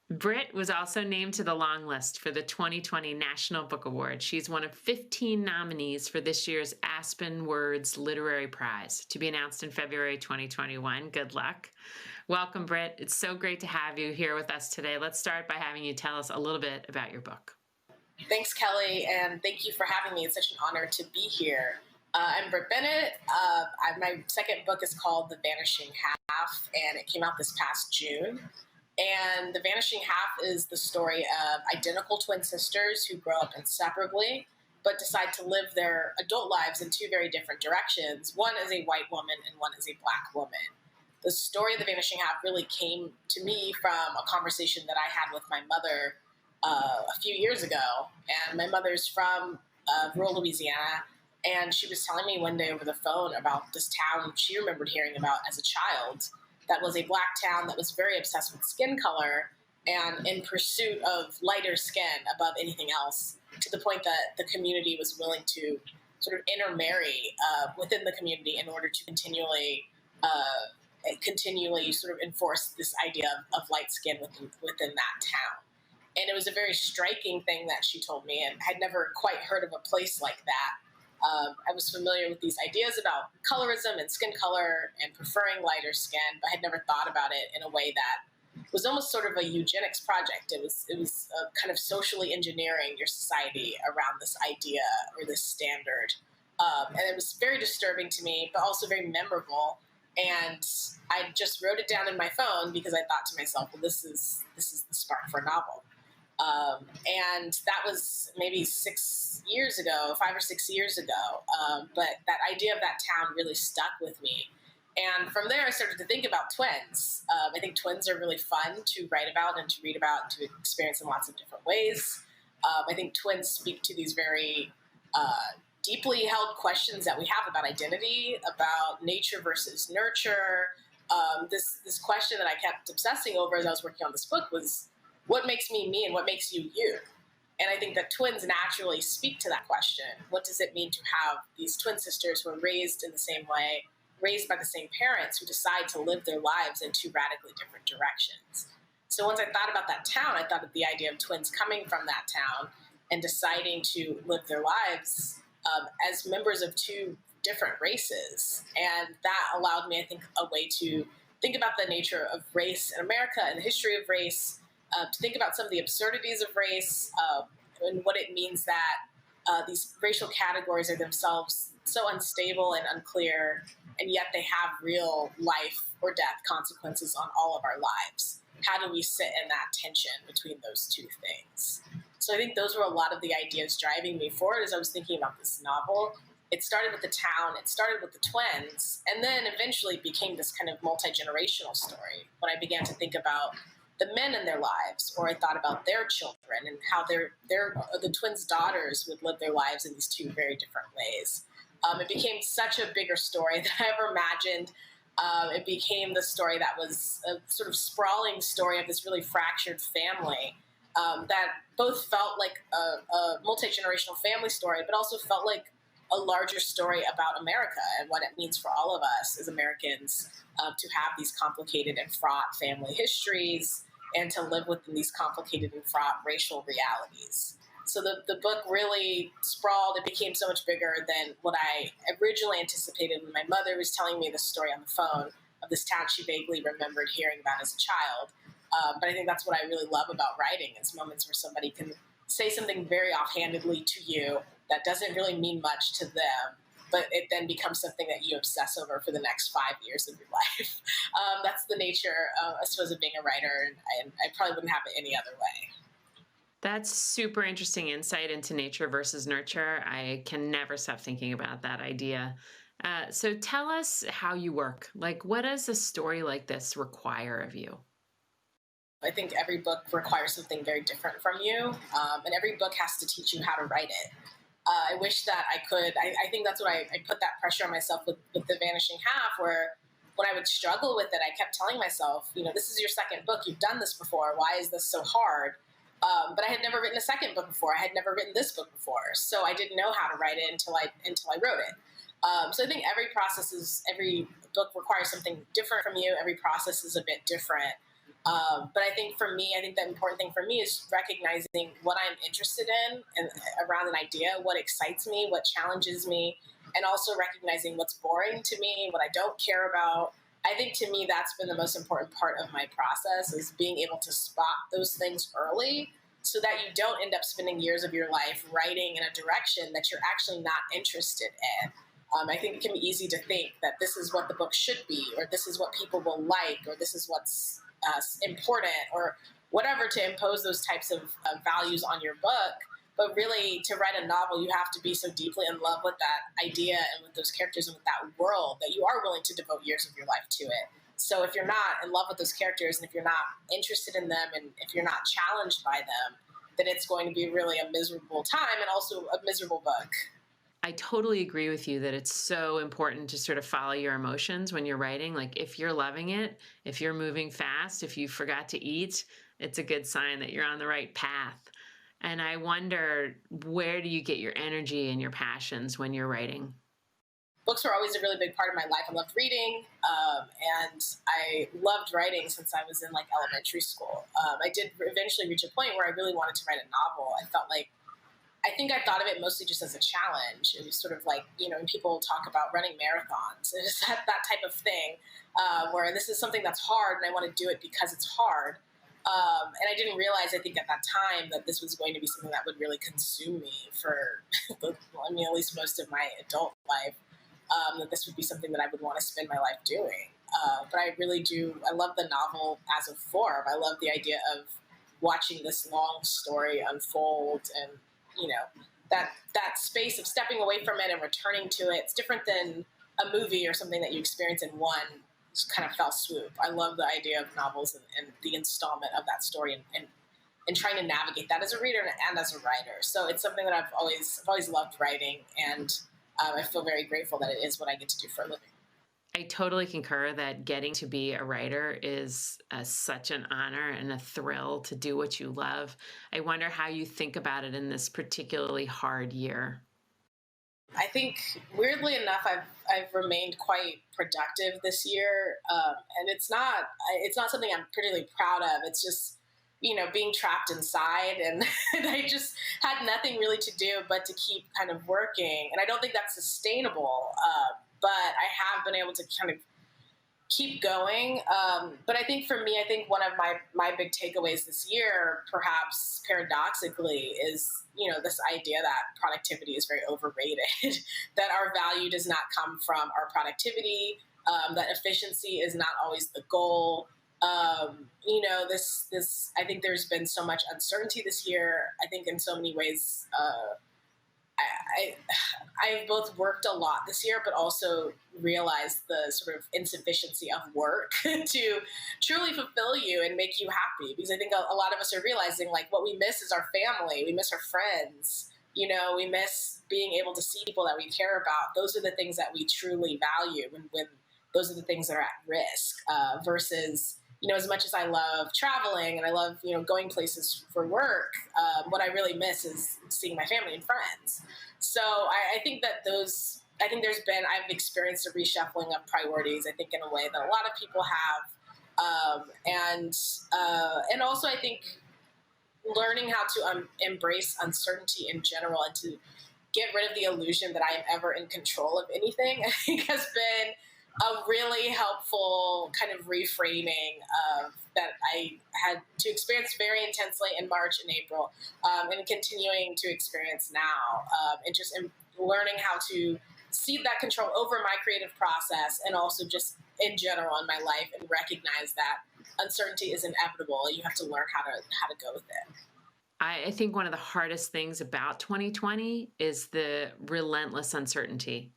Brit was also named to the long list for the 2020 National Book Award. She's one of 15 nominees for this year's Aspen Words Literary Prize, to be announced in February 2021. Good luck. Welcome, Brit. It's so great to have you here with us today. Let's start by having you tell us a little bit about your book. Thanks, Kelly, and thank you for having me. It's such an honor to be here. I'm Brit Bennett. My second book is called The Vanishing Half, and it came out this past June. And The Vanishing Half is the story of identical twin sisters who grow up inseparably, but decide to live their adult lives in two very different directions. One is a white woman and one is a Black woman. The story of The Vanishing Half really came to me from a conversation that I had with my mother a few years ago. And my mother's from rural Louisiana, and she was telling me one day over the phone about this town she remembered hearing about as a child that was a Black town that was very obsessed with skin color and in pursuit of lighter skin above anything else, to the point that the community was willing to sort of intermarry within the community in order to continually sort of enforce this idea of light skin within that town. And it was a very striking thing that she told me, and I had never quite heard of a place like that. I was familiar with these ideas about colorism and skin color and preferring lighter skin, but had never thought about it in a way that was almost sort of a eugenics project. It was kind of socially engineering your society around this idea or this standard. And it was very disturbing to me, but also very memorable. And I just wrote it down in my phone because I thought to myself, well, this is the spark for a novel. And that was maybe 5 or 6 years ago. But that idea of that town really stuck with me. And from there, I started to think about twins. I think twins are really fun to write about and to read about and to experience in lots of different ways. I think twins speak to these very deeply held questions that we have about identity, about nature versus nurture. This question that I kept obsessing over as I was working on this book was, what makes me me and what makes you you? And I think that twins naturally speak to that question. What does it mean to have these twin sisters who are raised in the same way, raised by the same parents, who decide to live their lives in two radically different directions? So once I thought about that town, I thought of the idea of twins coming from that town and deciding to live their lives as members of two different races. And that allowed me, I think, a way to think about the nature of race in America and the history of race, to think about some of the absurdities of race and what it means that these racial categories are themselves so unstable and unclear, and yet they have real life or death consequences on all of our lives. How do we sit in that tension between those two things? So I think those were a lot of the ideas driving me forward as I was thinking about this novel. It started with the town, it started with the twins, and then eventually became this kind of multi-generational story when I began to think about the men in their lives, or I thought about their children and how the twins' daughters would live their lives in these two very different ways. It became such a bigger story than I ever imagined. It became the story that was a sort of sprawling story of this really fractured family that both felt like a multi-generational family story, but also felt like a larger story about America and what it means for all of us as Americans to have these complicated and fraught family histories and to live within these complicated and fraught racial realities. So the book really sprawled. It became so much bigger than what I originally anticipated when my mother was telling me the story on the phone of this town she vaguely remembered hearing about as a child. But I think that's what I really love about writing, is moments where somebody can say something very offhandedly to you that doesn't really mean much to them, but it then becomes something that you obsess over for the next 5 years of your life. That's the nature, I suppose, of being a writer, and I probably wouldn't have it any other way. That's super interesting insight into nature versus nurture. I can never stop thinking about that idea. So tell us how you work. Like, what does a story like this require of you? I think every book requires something very different from you, and every book has to teach you how to write it. I wish that I could. I think that's what I put that pressure on myself with The Vanishing Half, where when I would struggle with it, I kept telling myself, this is your second book. You've done this before. Why is this so hard? But I had never written a second book before. I had never written this book before. So I didn't know how to write it until I wrote it. So I think every book requires something different from you. Every process is a bit different. But I think for me, the important thing for me is recognizing what I'm interested in and around an idea, what excites me, what challenges me, and also recognizing what's boring to me, what I don't care about. I think to me, that's been the most important part of my process, is being able to spot those things early so that you don't end up spending years of your life writing in a direction that you're actually not interested in. I think it can be easy to think that this is what the book should be, or this is what people will like, or this is what's important, or whatever, to impose those types of values on your book. But really, to write a novel, you have to be so deeply in love with that idea and with those characters and with that world that you are willing to devote years of your life to it. So if you're not in love with those characters, and if you're not interested in them, and if you're not challenged by them, then it's going to be really a miserable time and also a miserable book. I totally agree with you that it's so important to sort of follow your emotions when you're writing. Like, if you're loving it, if you're moving fast, if you forgot to eat, it's a good sign that you're on the right path. And I wonder, where do you get your energy and your passions when you're writing? Books were always a really big part of my life. I loved reading, and I loved writing since I was in elementary school. I did eventually reach a point where I really wanted to write a novel. I think I thought of it mostly just as a challenge. It was sort of like, when people talk about running marathons, it's that type of thing, where this is something that's hard and I want to do it because it's hard. And I didn't realize, I think at that time, that this was going to be something that would really consume me for, at least most of my adult life, that this would be something that I would want to spend my life doing. But I really do. I love the novel as a form. I love the idea of watching this long story unfold, and that space of stepping away from it and returning to it. It's different than a movie or something that you experience in one kind of fell swoop. I love the idea of novels and the installment of that story, and trying to navigate that as a reader and as a writer. So it's something that I've always loved writing, and I feel very grateful that it is what I get to do for a living. I totally concur that getting to be a writer is such an honor and a thrill to do what you love. I wonder how you think about it in this particularly hard year. I think, weirdly enough, I've remained quite productive this year, and it's not something I'm particularly proud of. It's just, being trapped inside, and I just had nothing really to do but to keep kind of working. And I don't think that's sustainable, but I have been able to kind of keep going. But I think for me, I think one of my big takeaways this year, perhaps paradoxically, is, this idea that productivity is very overrated, that our value does not come from our productivity, that efficiency is not always the goal. This, I think there's been so much uncertainty this year. I think in so many ways, I've both worked a lot this year, but also realized the sort of insufficiency of work to truly fulfill you and make you happy. Because I think a lot of us are realizing, like, what we miss is our family. We miss our friends. We miss being able to see people that we care about. Those are the things that we truly value when those are the things that are at risk, versus, as much as I love traveling and I love, going places for work, what I really miss is seeing my family and friends. So I think that I've experienced a reshuffling of priorities, I think, in a way that a lot of people have. And also I think learning how to embrace uncertainty in general and to get rid of the illusion that I am ever in control of anything, I think has been a really helpful kind of reframing of that I had to experience very intensely in March and April, and continuing to experience now, and just learning how to cede that control over my creative process and also just in general in my life, and recognize that uncertainty is inevitable. You have to learn how to go with it. I think one of the hardest things about 2020 is the relentless uncertainty.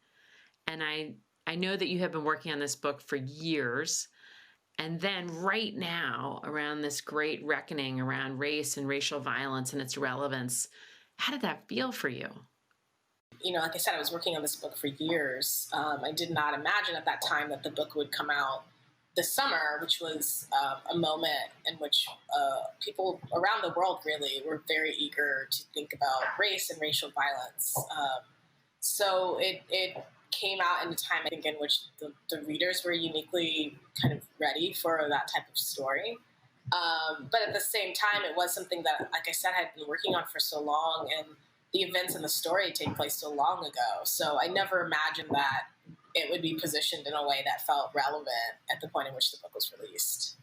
And I know that you have been working on this book for years. And then right now, around this great reckoning around race and racial violence and its relevance, how did that feel for you? Like I said, I was working on this book for years. I did not imagine at that time that the book would come out this summer, which was a moment in which people around the world really were very eager to think about race and racial violence. So it came out in a time, I think, in which the readers were uniquely kind of ready for that type of story. But at the same time, it was something that, like I said, I had been working on for so long, and the events in the story take place so long ago. So I never imagined that it would be positioned in a way that felt relevant at the point in which the book was released.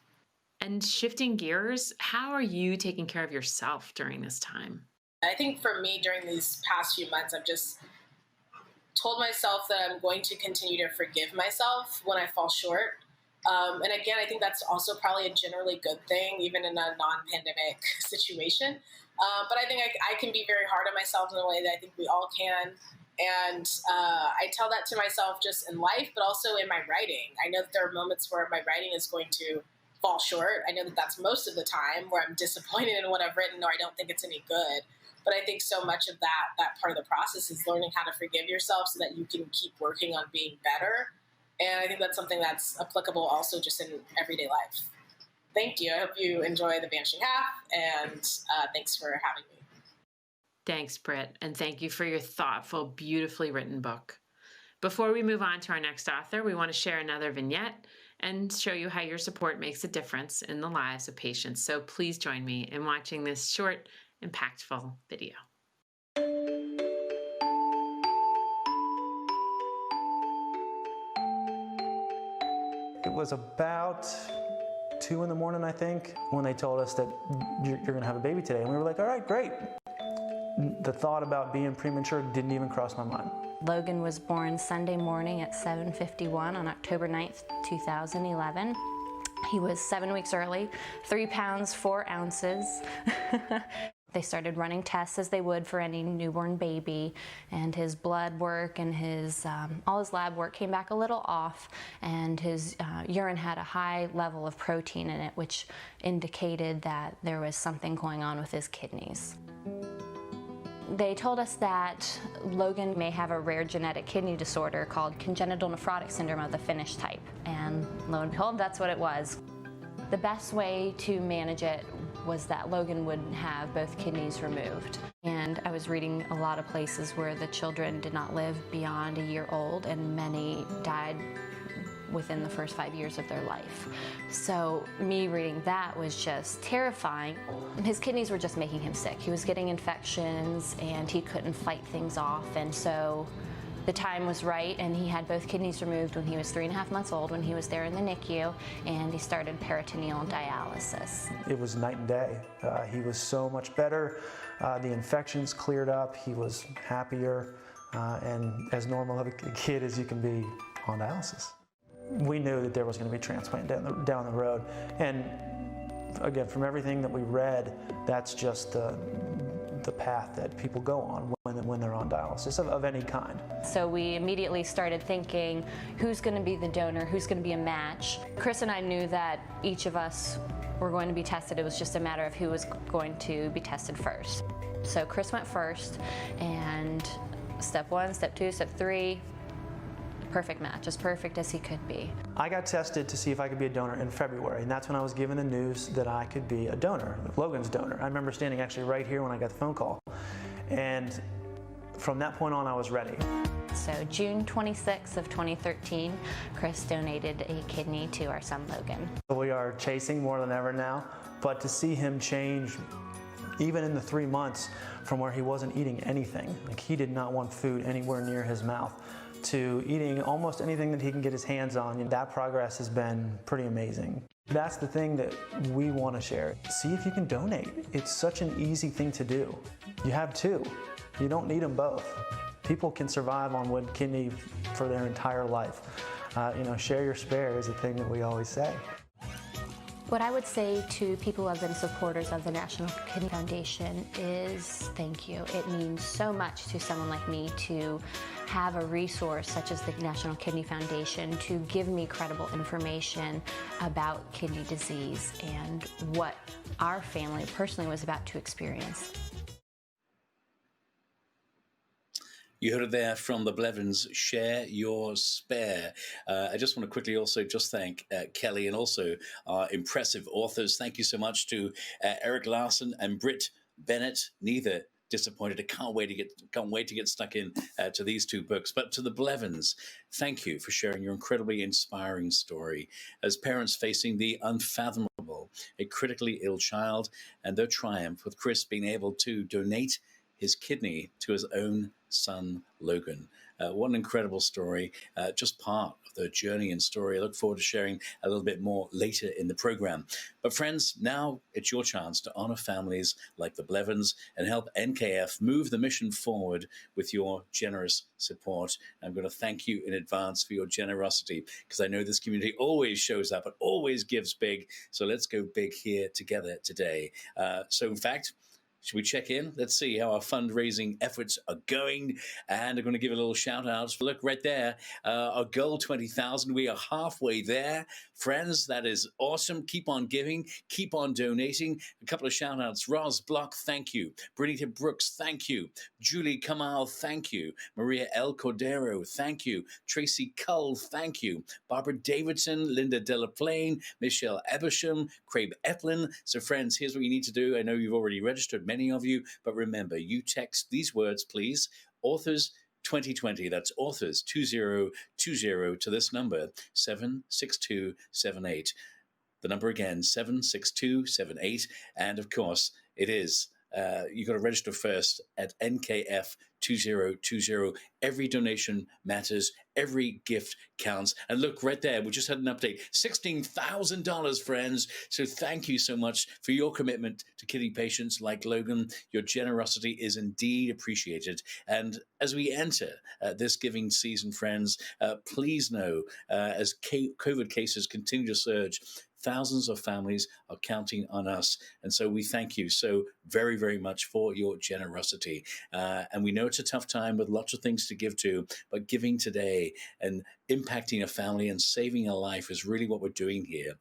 And shifting gears, how are you taking care of yourself during this time? I think for me, during these past few months, I've just told myself that I'm going to continue to forgive myself when I fall short. And again, I think that's also probably a generally good thing, even in a non-pandemic situation. But I think I can be very hard on myself in a way that I think we all can. And I tell that to myself just in life, but also in my writing. I know that there are moments where my writing is going to fall short. I know that that's most of the time where I'm disappointed in what I've written, or I don't think it's any good. But I think so much of that part of the process is learning how to forgive yourself so that you can keep working on being better. And I think that's something that's applicable also just in everyday life. Thank you. I hope you enjoy The Vanishing Half, and thanks for having me. Thanks, Brit, and thank you for your thoughtful, beautifully written book. Before we move on to our next author, we want to share another vignette and show you how your support makes a difference in the lives of patients. So please join me in watching this short, impactful video. It was about 2 a.m, I think, when they told us that you're going to have a baby today. And we were like, all right, great. The thought about being premature didn't even cross my mind. Logan was born Sunday morning at 7:51 on October 9th, 2011. He was 7 weeks early, 3 pounds, 4 ounces. They started running tests as they would for any newborn baby, and his blood work and his all his lab work came back a little off, and his urine had a high level of protein in it, which indicated that there was something going on with his kidneys. They told us that Logan may have a rare genetic kidney disorder called congenital nephrotic syndrome of the Finnish type, and lo and behold, that's what it was. The best way to manage it was that Logan would have both kidneys removed. And I was reading a lot of places where the children did not live beyond a year old, and many died within the first 5 years of their life. So me reading that was just terrifying. His kidneys were just making him sick. He was getting infections and he couldn't fight things off, and so the time was right, and he had both kidneys removed when he was 3.5 months old, when he was there in the NICU, and he started peritoneal dialysis. It was night and day. He was so much better. The infections cleared up. He was happier and as normal of a kid as you can be on dialysis. We knew that there was going to be transplant down the road, and again, from everything that we read, that's just the path that people go on when they're on dialysis of any kind. So we immediately started thinking, who's going to be the donor, who's going to be a match? Chris and I knew that each of us were going to be tested. It was just a matter of who was going to be tested first. So Chris went first, and step 1, step 2, step 3, perfect match, as perfect as he could be. I got tested to see if I could be a donor in February, and that's when I was given the news that I could be a donor, Logan's donor. I remember standing actually right here when I got the phone call. And from that point on, I was ready. So June 26th of 2013, Chris donated a kidney to our son Logan. We are chasing more than ever now, but to see him change even in the 3 months from where he wasn't eating anything, like he did not want food anywhere near his mouth, to eating almost anything that he can get his hands on, that progress has been pretty amazing. That's the thing that we want to share. See if you can donate. It's such an easy thing to do. You have 2. You don't need them both. People can survive on one kidney for their entire life. Share your spare is a thing that we always say. What I would say to people who have been supporters of the National Kidney Foundation is thank you. It means so much to someone like me to have a resource such as the National Kidney Foundation to give me credible information about kidney disease and what our family personally was about to experience. You heard it there from the Blevins, Share Your Spare. I just want to quickly also just thank Kelly and also our impressive authors. Thank you so much to Erik, Larson and Brit, Bennett. Neither disappointed. I can't wait to get stuck in to these 2 books. But to the Blevins, thank you for sharing your incredibly inspiring story as parents facing the unfathomable, a critically ill child, and their triumph with Chris being able to donate his kidney to his own son, Logan. What an incredible story. Just part of the journey and story. I look forward to sharing a little bit more later in the program. But friends, now it's your chance to honor families like the Blevins and help NKF move the mission forward with your generous support. I'm going to thank you in advance for your generosity because I know this community always shows up and always gives big. So let's go big here together today. So in fact, should we check in? Let's see how our fundraising efforts are going. And I'm going to give a little shout out. Look right there, our goal 20,000. We are halfway there. Friends, that is awesome. Keep on giving. Keep on donating. A couple of shout outs. Roz Block, thank you. Bernita Brooks, thank you. Julie Kamal, thank you. Maria L. Cordero, thank you. Tracy Cull, thank you. Barbara Davidson, Linda Delaplane, Michelle Ebersham, Craig Eplin. So friends, here's what you need to do. I know you've already registered, many of you, but remember, you text these words, please, authors 2020, that's authors 2020 to this number, 76278. The number again, 76278. And of course, it is, you've got to register first at NKF 2020. Every donation matters. Every gift counts. And look right there, we just had an update. $16,000, friends. So thank you so much for your commitment to kidney patients like Logan. Your generosity is indeed appreciated. And as we enter this giving season, friends, please know as COVID cases continue to surge, thousands of families are counting on us. And so we thank you so very, very much for your generosity. And we know it's a tough time with lots of things to give to, but giving today and impacting a family and saving a life is really what we're doing here.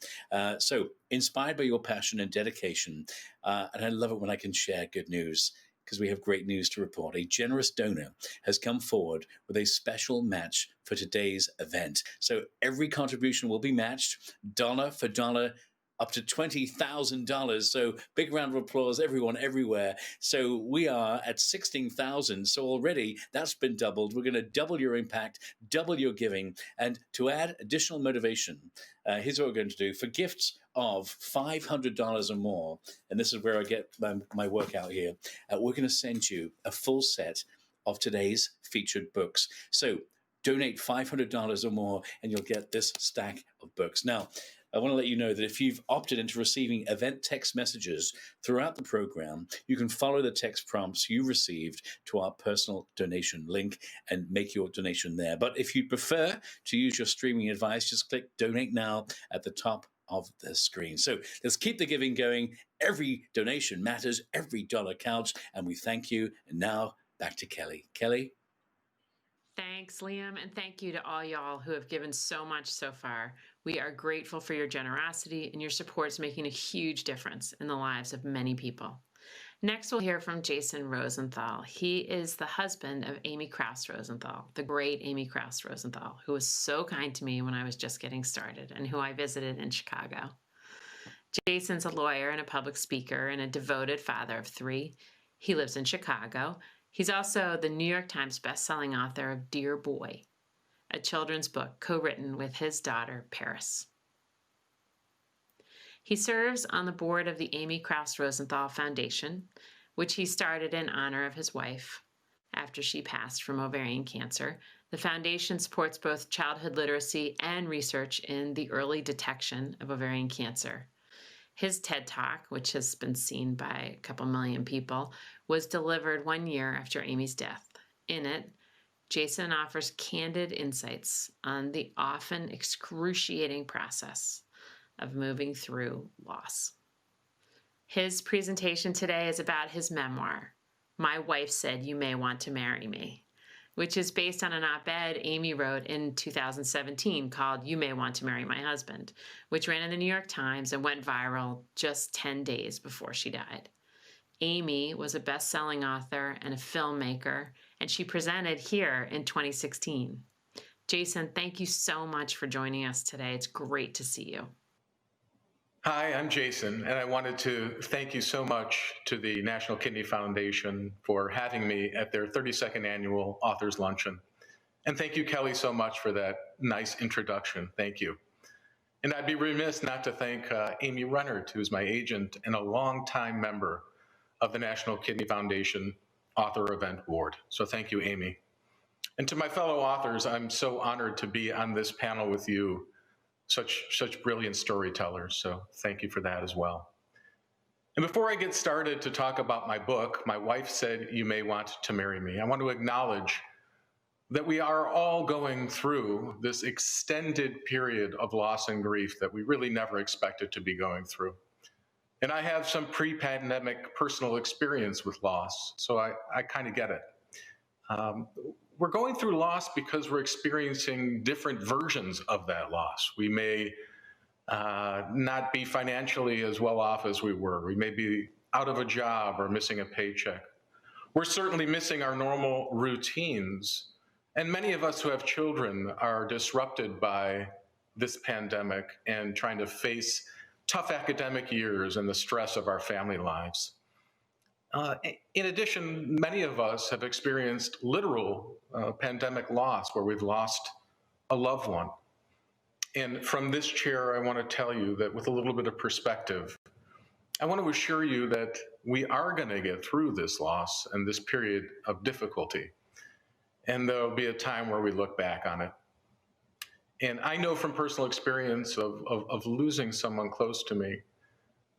So inspired by your passion and dedication, and I love it when I can share good news, because we have great news to report. A generous donor has come forward with a special match for today's event. So every contribution will be matched dollar for dollar, up to $20,000. So big round of applause, everyone, everywhere. So we are at 16,000. So already that's been doubled. We're going to double your impact, double your giving. And to add additional motivation, here's what we're going to do. For gifts of $500 or more, and this is where I get my work out here, we're going to send you a full set of today's featured books. So donate $500 or more, and you'll get this stack of books. Now, I want to let you know that if you've opted into receiving event text messages throughout the program, you can follow the text prompts you received to our personal donation link and make your donation there. But if you prefer to use your streaming advice, just click Donate Now at the top of the screen. So let's keep the giving going. Every donation matters. Every dollar counts. And we thank you. And now back to Kelly. Kelly? Thanks, Liam, and thank you to all y'all who have given so much so far. We are grateful for your generosity, and your support is making a huge difference in the lives of many people. Next, we'll hear from Jason Rosenthal. He is the husband of Amy Krause Rosenthal, the great Amy Krause Rosenthal, who was so kind to me when I was just getting started and who I visited in Chicago. Jason's a lawyer and a public speaker and a devoted father of 3. He lives in Chicago. He's also the New York Times bestselling author of Dear Boy, a children's book co-written with his daughter, Paris. He serves on the board of the Amy Krause Rosenthal Foundation, which he started in honor of his wife after she passed from ovarian cancer. The foundation supports both childhood literacy and research in the early detection of ovarian cancer. His TED Talk, which has been seen by a couple million people, was delivered 1 year after Amy's death. In it, Jason offers candid insights on the often excruciating process of moving through loss. His presentation today is about his memoir, My Wife Said You May Want to Marry Me, which is based on an op-ed Amy wrote in 2017 called You May Want to Marry My Husband, which ran in the New York Times and went viral just 10 days before she died. Amy was a best-selling author and a filmmaker, and she presented here in 2016. Jason, thank you so much for joining us today. It's great to see you. Hi, I'm Jason, and I wanted to thank you so much to the National Kidney Foundation for having me at their 32nd annual Authors Luncheon. And thank you, Kelly, so much for that nice introduction. Thank you. And I'd be remiss not to thank Amy Rennert, who's my agent and a longtime member of the National Kidney Foundation Author Event Board. So thank you, Amy. And to my fellow authors, I'm so honored to be on this panel with you, such brilliant storytellers. So thank you for that as well. And before I get started to talk about my book, My Wife Said You May Want to Marry Me, I want to acknowledge that we are all going through this extended period of loss and grief that we really never expected to be going through. And I have some pre-pandemic personal experience with loss, so I kind of get it. We're going through loss because we're experiencing different versions of that loss. We may not be financially as well off as we were. We may be out of a job or missing a paycheck. We're certainly missing our normal routines. And many of us who have children are disrupted by this pandemic and trying to face tough academic years and the stress of our family lives. In addition, many of us have experienced literal pandemic loss where we've lost a loved one. And from this chair, I want to tell you that with a little bit of perspective, I want to assure you that we are going to get through this loss and this period of difficulty. And there'll be a time where we look back on it. And I know from personal experience of losing someone close to me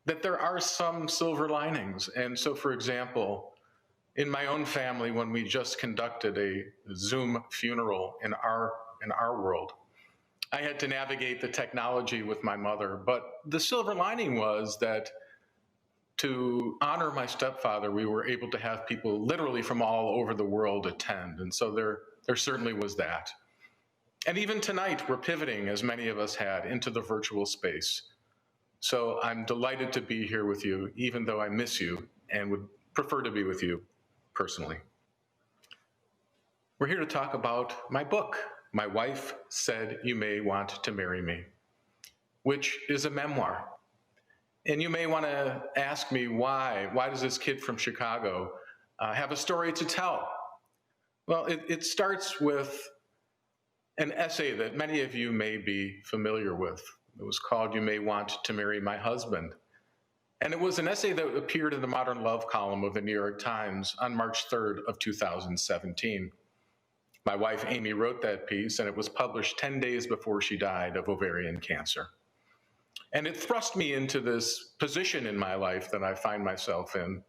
that there are some silver linings. And so, for example, in my own family, when we just conducted a Zoom funeral in our world, I had to navigate the technology with my mother. But the silver lining was that to honor my stepfather, we were able to have people literally from all over the world attend. And so there certainly was that. And even tonight, we're pivoting, as many of us had, into the virtual space. So I'm delighted to be here with you, even though I miss you and would prefer to be with you personally. We're here to talk about my book, My Wife Said You May Want to Marry Me, which is a memoir. And you may want to ask me why does this kid from Chicago have a story to tell? Well, it starts with an essay that many of you may be familiar with. It was called You May Want to Marry My Husband. And it was an essay that appeared in the Modern Love column of the New York Times on March 3rd of 2017. My wife, Amy, wrote that piece, and it was published 10 days before she died of ovarian cancer. And it thrust me into this position in my life that I find myself in,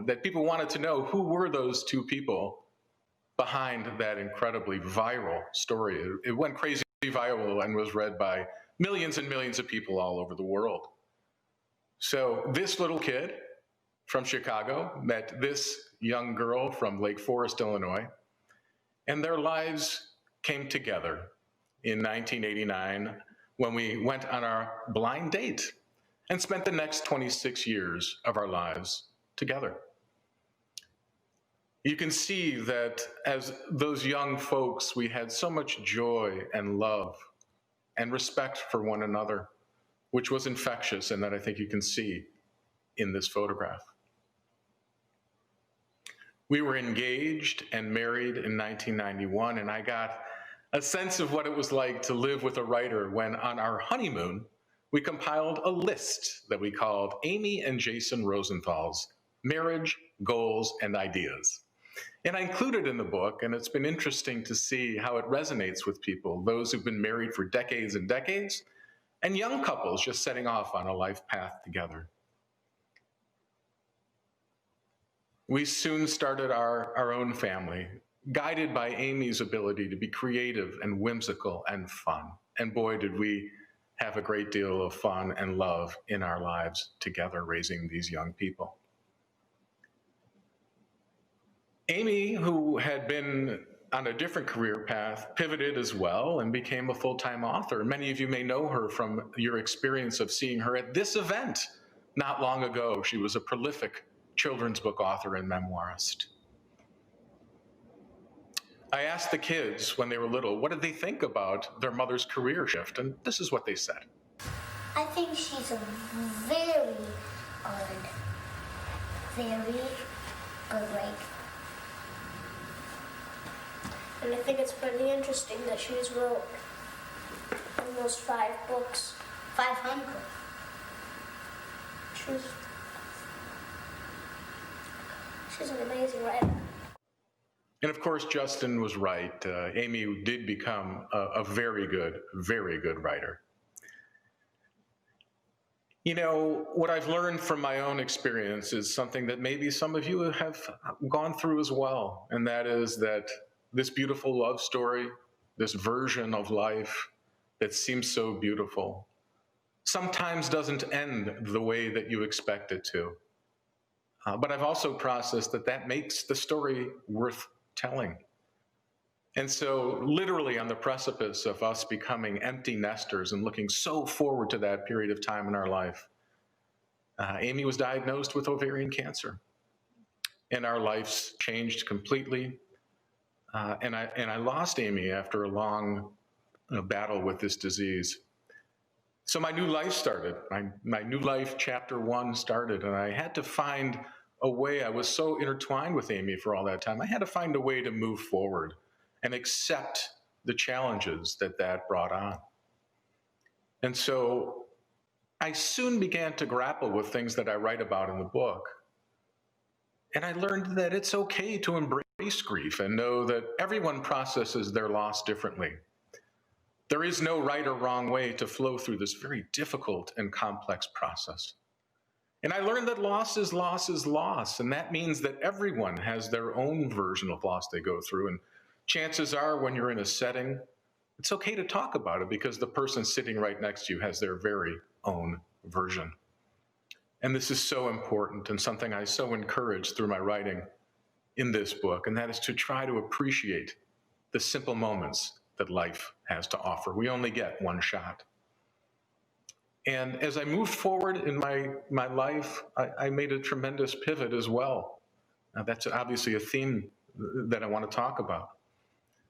that people wanted to know who were those two people behind that incredibly viral story. It went crazy viral and was read by millions and millions of people all over the world. So this little kid from Chicago met this young girl from Lake Forest, Illinois, and their lives came together in 1989 when we went on our blind date and spent the next 26 years of our lives together. You can see that as those young folks, we had so much joy and love and respect for one another, which was infectious, and that I think you can see in this photograph. We were engaged and married in 1991, and I got a sense of what it was like to live with a writer when on our honeymoon, we compiled a list that we called Amy and Jason Rosenthal's Marriage, Goals, and Ideas. And I included in the book, and it's been interesting to see how it resonates with people, those who've been married for decades and decades, and young couples just setting off on a life path together. We soon started our own family, guided by Amy's ability to be creative and whimsical and fun. And boy, did we have a great deal of fun and love in our lives together, raising these young people. Amy, who had been on a different career path, pivoted as well and became a full-time author. Many of you may know her from your experience of seeing her at this event not long ago. She was a prolific children's book author and memoirist. I asked the kids when they were little, what did they think about their mother's career shift? And this is what they said. I think she's a very good writer. And I think it's pretty interesting that she's wrote almost 5 books, 500. She's an amazing writer. And of course, Justin was right. Amy did become a very good writer. You know, what I've learned from my own experience is something that maybe some of you have gone through as well, and that is that this beautiful love story, this version of life that seems so beautiful, sometimes doesn't end the way that you expect it to. But I've also processed that makes the story worth telling. And so literally on the precipice of us becoming empty nesters and looking so forward to that period of time in our life, Amy was diagnosed with ovarian cancer. And our lives changed completely. And I lost Amy after a long battle with this disease. So my new life started. My new life, chapter 1, started, and I had to find a way. I was so intertwined with Amy for all that time. I had to find a way to move forward and accept the challenges that brought on. And so I soon began to grapple with things that I write about in the book. And I learned that it's okay to embrace grief and know that everyone processes their loss differently. There is no right or wrong way to flow through this very difficult and complex process. And I learned that loss is loss, and that means that everyone has their own version of loss they go through, and chances are when you're in a setting, it's okay to talk about it because the person sitting right next to you has their very own version. And this is so important and something I so encourage through my writing in this book, and that is to try to appreciate the simple moments that life has to offer. We only get one shot. And as I moved forward in my life, I made a tremendous pivot as well. Now, that's obviously a theme that I want to talk about.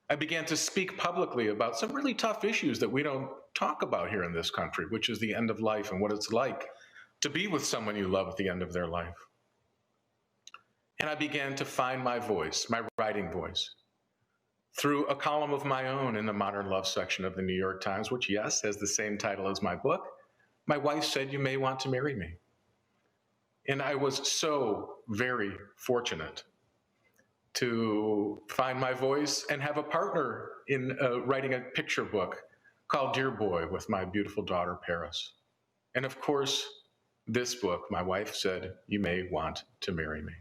I began to speak publicly about some really tough issues that we don't talk about here in this country, which is the end of life and what it's like to be with someone you love at the end of their life. And I began to find my voice, my writing voice, through a column of my own in the Modern Love section of the New York Times, which, yes, has the same title as my book. My wife said, "You may want to marry me." And I was so very fortunate to find my voice and have a partner in writing a picture book called Dear Boy with my beautiful daughter, Paris. And of course, this book, my wife said, "You may want to marry me."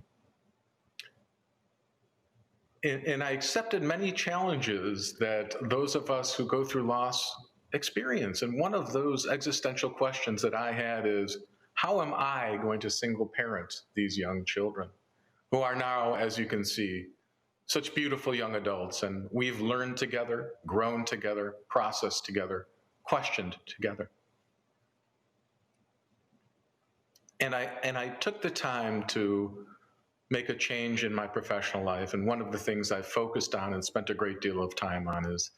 And I accepted many challenges that those of us who go through loss experience. And one of those existential questions that I had is, how am I going to single parent these young children who are now, as you can see, such beautiful young adults? And we've learned together, grown together, processed together, questioned together. And I took the time to make a change in my professional life. And one of the things I focused on and spent a great deal of time on is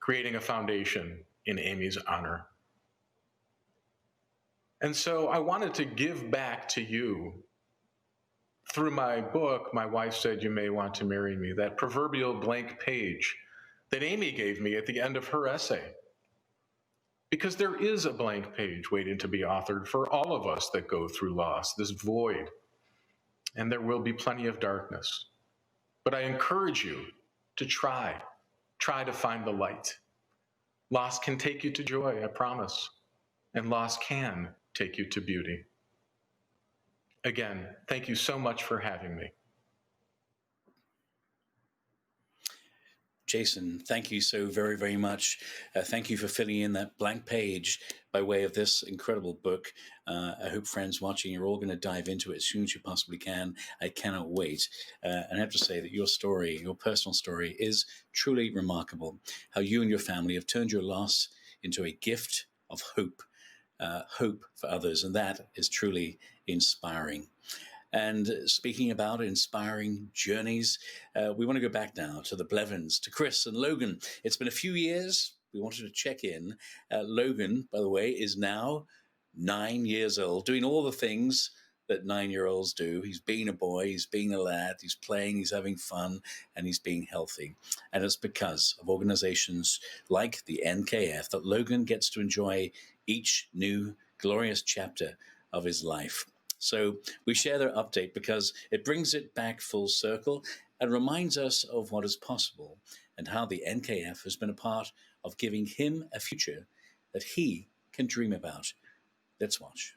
creating a foundation in Amy's honor. And so I wanted to give back to you through my book. My wife said, "You may want to marry me," that proverbial blank page that Amy gave me at the end of her essay. Because there is a blank page waiting to be authored for all of us that go through loss, this void. And there will be plenty of darkness. But I encourage you to try to find the light. Loss can take you to joy, I promise. And loss can take you to beauty. Again, thank you so much for having me. Jason, thank you so very, very much. Thank you for filling in that blank page by way of this incredible book. I hope friends watching, you're all going to dive into it as soon as you possibly can. I cannot wait. And I have to say that your story, your personal story, is truly remarkable. How you and your family have turned your loss into a gift of hope, hope for others. And that is truly inspiring. And speaking about inspiring journeys, we want to go back now to the Blevins, to Chris and Logan. It's been a few years. We wanted to check in. Logan, by the way, is now 9 years old, doing all the things that 9-year-olds do. He's being a boy, he's being a lad, he's playing, he's having fun, and he's being healthy. And it's because of organizations like the NKF that Logan gets to enjoy each new glorious chapter of his life. So we share their update because it brings it back full circle and reminds us of what is possible and how the NKF has been a part of giving him a future that he can dream about. Let's watch.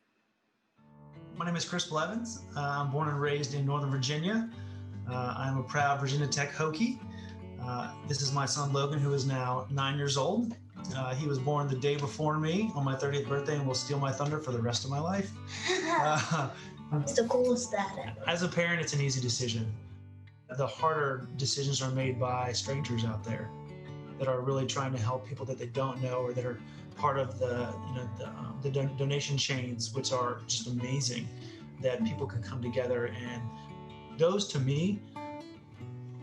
My name is Chris Blevins. I'm born and raised in Northern Virginia. I'm a proud Virginia Tech Hokie. This is my son Logan, who is now 9 years old. He was born the day before me on my 30th birthday and will steal my thunder for the rest of my life. It's the coolest dad ever. As a parent, it's an easy decision. The harder decisions are made by strangers out there that are really trying to help people that they don't know or that are part of the donation chains, which are just amazing, that people can come together. And those, to me,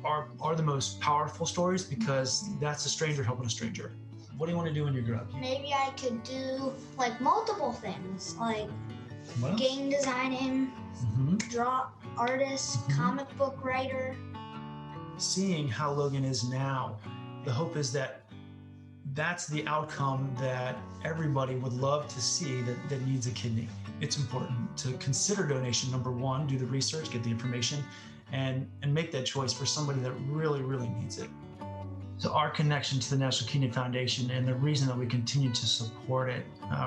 are the most powerful stories because that's a stranger helping a stranger. What do you want to do when you grow up? Maybe I could do like multiple things, like game designing, draw artist, comic book writer. Seeing how Logan is now, the hope is that that's the outcome that everybody would love to see that needs a kidney. It's important to consider donation. Number one, do the research, get the information, and make that choice for somebody that really, really needs it. So our connection to the National Kidney Foundation and the reason that we continue to support it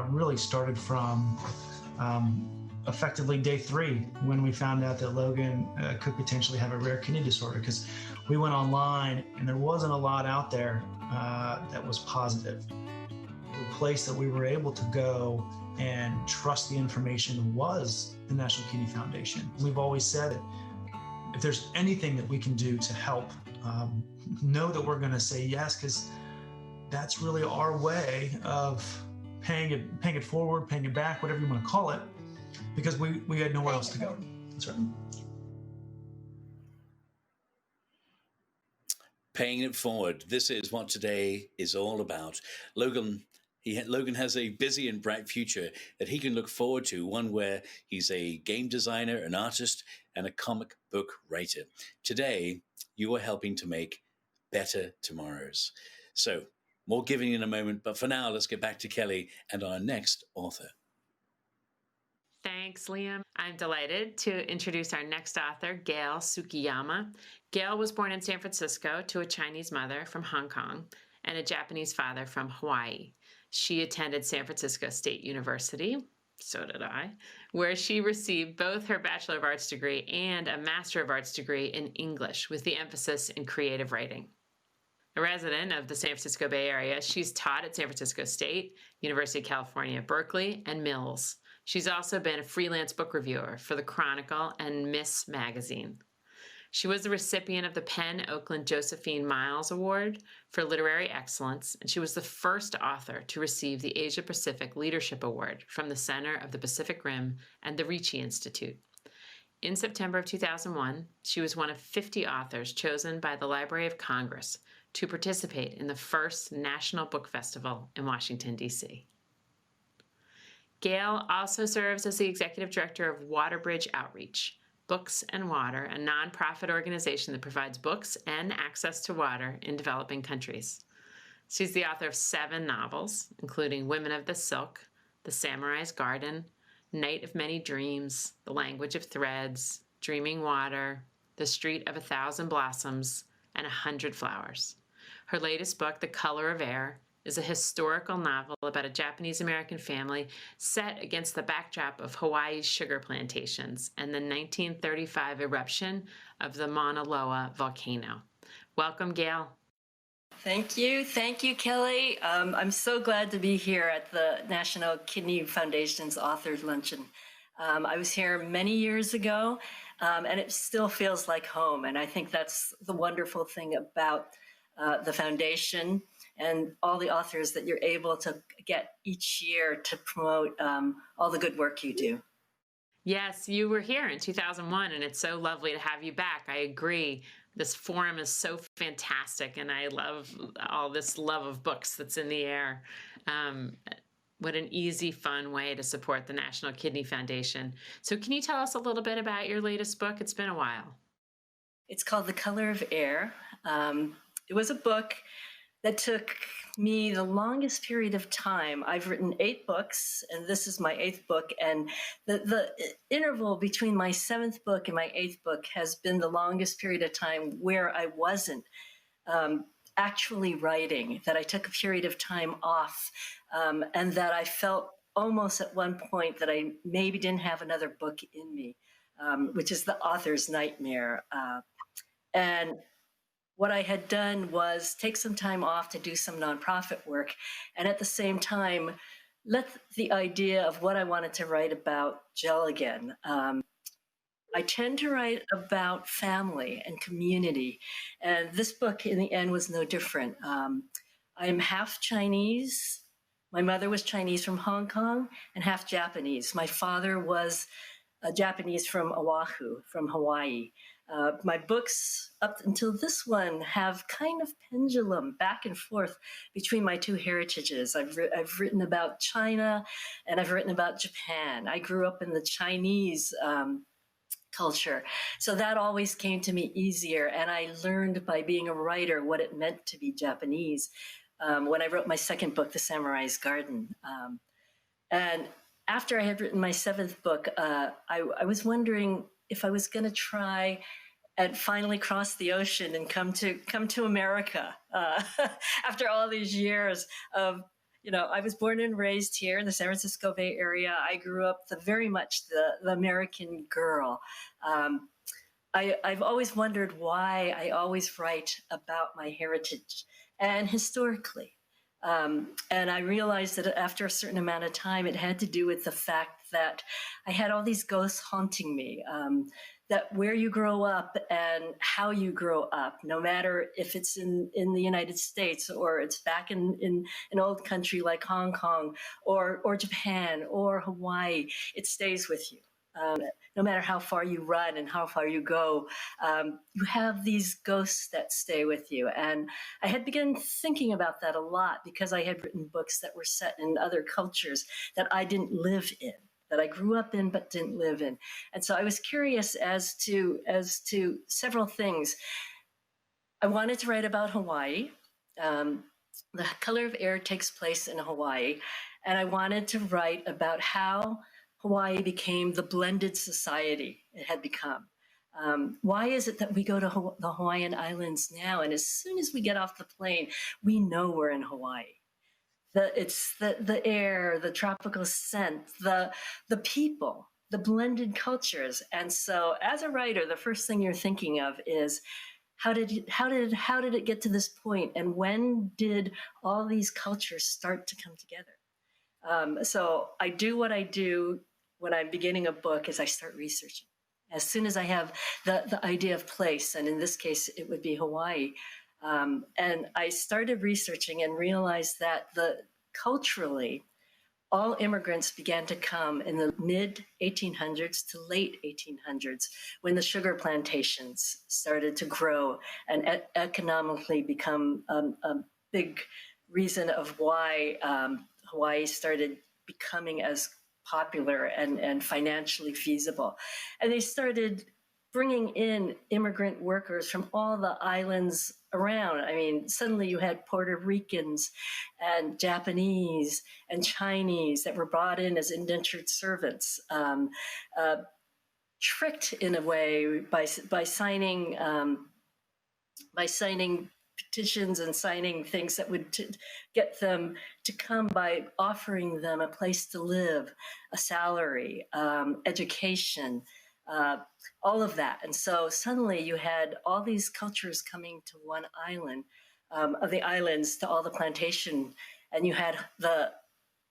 really started from effectively day 3 when we found out that Logan could potentially have a rare kidney disorder, because we went online and there wasn't a lot out there that was positive. The place that we were able to go and trust the information was the National Kidney Foundation. We've always said that if there's anything that we can do to help, know that we're going to say yes, because that's really our way of paying it forward, paying it back, whatever you want to call it, because we had nowhere else to go. That's right. Paying it forward. This is what today is all about. Logan has a busy and bright future that he can look forward to, one where he's a game designer, an artist, and a comic book writer. Today, you are helping to make better tomorrows. So, more giving in a moment, but for now, let's get back to Kelly and our next author. Thank Thanks, Liam. I'm delighted to introduce our next author, Gail Tsukiyama. Gail was born in San Francisco to a Chinese mother from Hong Kong and a Japanese father from Hawaii. She attended San Francisco State University, so did I, where she received both her Bachelor of Arts degree and a Master of Arts degree in English with the emphasis in creative writing. A resident of the San Francisco Bay Area, she's taught at San Francisco State, University of California, Berkeley, and Mills. She's also been a freelance book reviewer for the Chronicle and Miss Magazine. She was the recipient of the Penn Oakland Josephine Miles Award for Literary Excellence, and she was the first author to receive the Asia Pacific Leadership Award from the Center of the Pacific Rim and the Ricci Institute. In September of 2001, she was one of 50 authors chosen by the Library of Congress to participate in the first National Book Festival in Washington, D.C. Gail also serves as the executive director of Waterbridge Outreach, Books and Water, a nonprofit organization that provides books and access to water in developing countries. She's the author of 7 novels, including Women of the Silk, The Samurai's Garden, Night of Many Dreams, The Language of Threads, Dreaming Water, The Street of 1,000 Blossoms, and 100 Flowers. Her latest book, The Color of Air, is a historical novel about a Japanese-American family set against the backdrop of Hawaii's sugar plantations and the 1935 eruption of the Mauna Loa volcano. Welcome, Gail. Thank you, Kelly. I'm so glad to be here at the National Kidney Foundation's Authors Luncheon. I was here many years ago, and it still feels like home. And I think that's the wonderful thing about the foundation and all the authors that you're able to get each year to promote all the good work you do. Yes, you were here in 2001, and it's so lovely to have you back. I agree. This forum is so fantastic, and I love all this love of books that's in the air. What an easy, fun way to support the National Kidney Foundation. So can you tell us a little bit about your latest book? It's been a while. It's called The Color of Air. It was a book that took me the longest period of time. I've written 8 books, and this is my 8th book. And the interval between my 7th book and my 8th book has been the longest period of time where I wasn't actually writing, that I took a period of time off, and that I felt almost at one point that I maybe didn't have another book in me, which is the author's nightmare. And what I had done was take some time off to do some nonprofit work, and at the same time, let the idea of what I wanted to write about gel again. I tend to write about family and community, and this book in the end was no different. I'm half Chinese. My mother was Chinese from Hong Kong and half Japanese. My father was Japanese from Oahu, from Hawaii. My books, up until this one, have kind of pendulum back and forth between my 2 heritages. I've written about China, and I've written about Japan. I grew up in the Chinese culture, so that always came to me easier. And I learned by being a writer what it meant to be Japanese when I wrote my 2nd book, The Samurai's Garden. And after I had written my 7th book, I was wondering if I was going to try and finally cross the ocean and come to America after all these years of, I was born and raised here in the San Francisco Bay Area. I grew up very much the American girl. I've always wondered why I always write about my heritage and historically. And I realized that after a certain amount of time, it had to do with the fact that I had all these ghosts haunting me, that where you grow up and how you grow up, no matter if it's in the United States or it's back in an old country like Hong Kong or Japan or Hawaii, it stays with you. No matter how far you run and how far you go, you have these ghosts that stay with you. And I had begun thinking about that a lot because I had written books that were set in other cultures that I didn't live in, that I grew up in but didn't live in. And so I was curious as to several things. I wanted to write about Hawaii. The Color of Air takes place in Hawaii. And I wanted to write about how Hawaii became the blended society it had become. Why is it that we go to the Hawaiian Islands now, and as soon as we get off the plane, we know we're in Hawaii? It's the air, the tropical scent, the people, the blended cultures. And so as a writer, the first thing you're thinking of is, how did it get to this point? And when did all these cultures start to come together? So I do what I do when I'm beginning a book is I start researching. As soon as I have the idea of place, and in this case, it would be Hawaii, and I started researching and realized that culturally, all immigrants began to come in the mid 1800s to late 1800s when the sugar plantations started to grow and economically become a big reason of why Hawaii started becoming as popular and financially feasible. And they started bringing in immigrant workers from all the islands around. I mean, suddenly you had Puerto Ricans and Japanese and Chinese that were brought in as indentured servants, tricked in a way by signing petitions and signing things that would get them to come by offering them a place to live, a salary, education, all of that. And so suddenly you had all these cultures coming to one island, of the islands to all the plantation. And you had the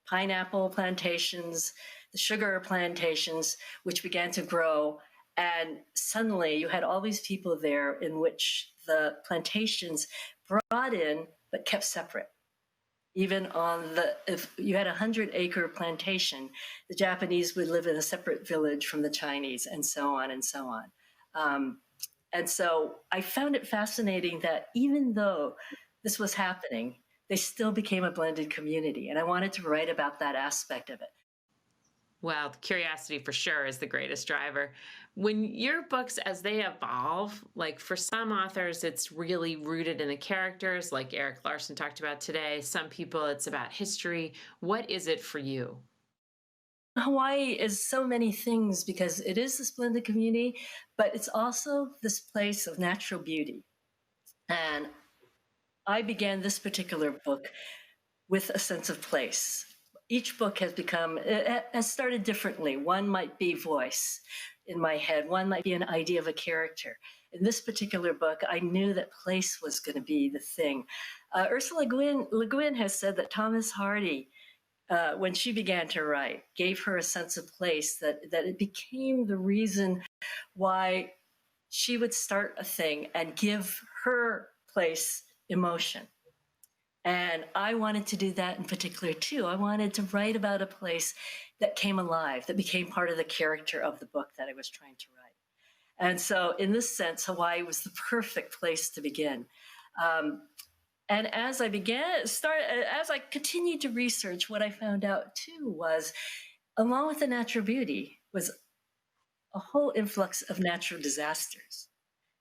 pineapple plantations, the sugar plantations, which began to grow. And suddenly you had all these people there in which the plantations brought in, but kept separate. Even if you had a 100-acre plantation, the Japanese would live in a separate village from the Chinese, and so on and so on. And so I found it fascinating that even though this was happening, they still became a blended community. And I wanted to write about that aspect of it. Well, curiosity for sure is the greatest driver. When your books, as they evolve, like for some authors, it's really rooted in the characters, like Erik Larson talked about today. Some people, it's about history. What is it for you? Hawaii is so many things because it is this blended community, but it's also this place of natural beauty. And I began this particular book with a sense of place. Each book has started differently. One might be voice in my head. One might be an idea of a character. In this particular book, I knew that place was going to be the thing. Ursula Le Guin has said that Thomas Hardy, when she began to write, gave her a sense of place, that it became the reason why she would start a thing and give her place emotion. And I wanted to do that in particular, too. I wanted to write about a place that came alive, that became part of the character of the book that I was trying to write. And so in this sense, Hawaii was the perfect place to begin. And as I continued to research, what I found out, too, was along with the natural beauty was a whole influx of natural disasters.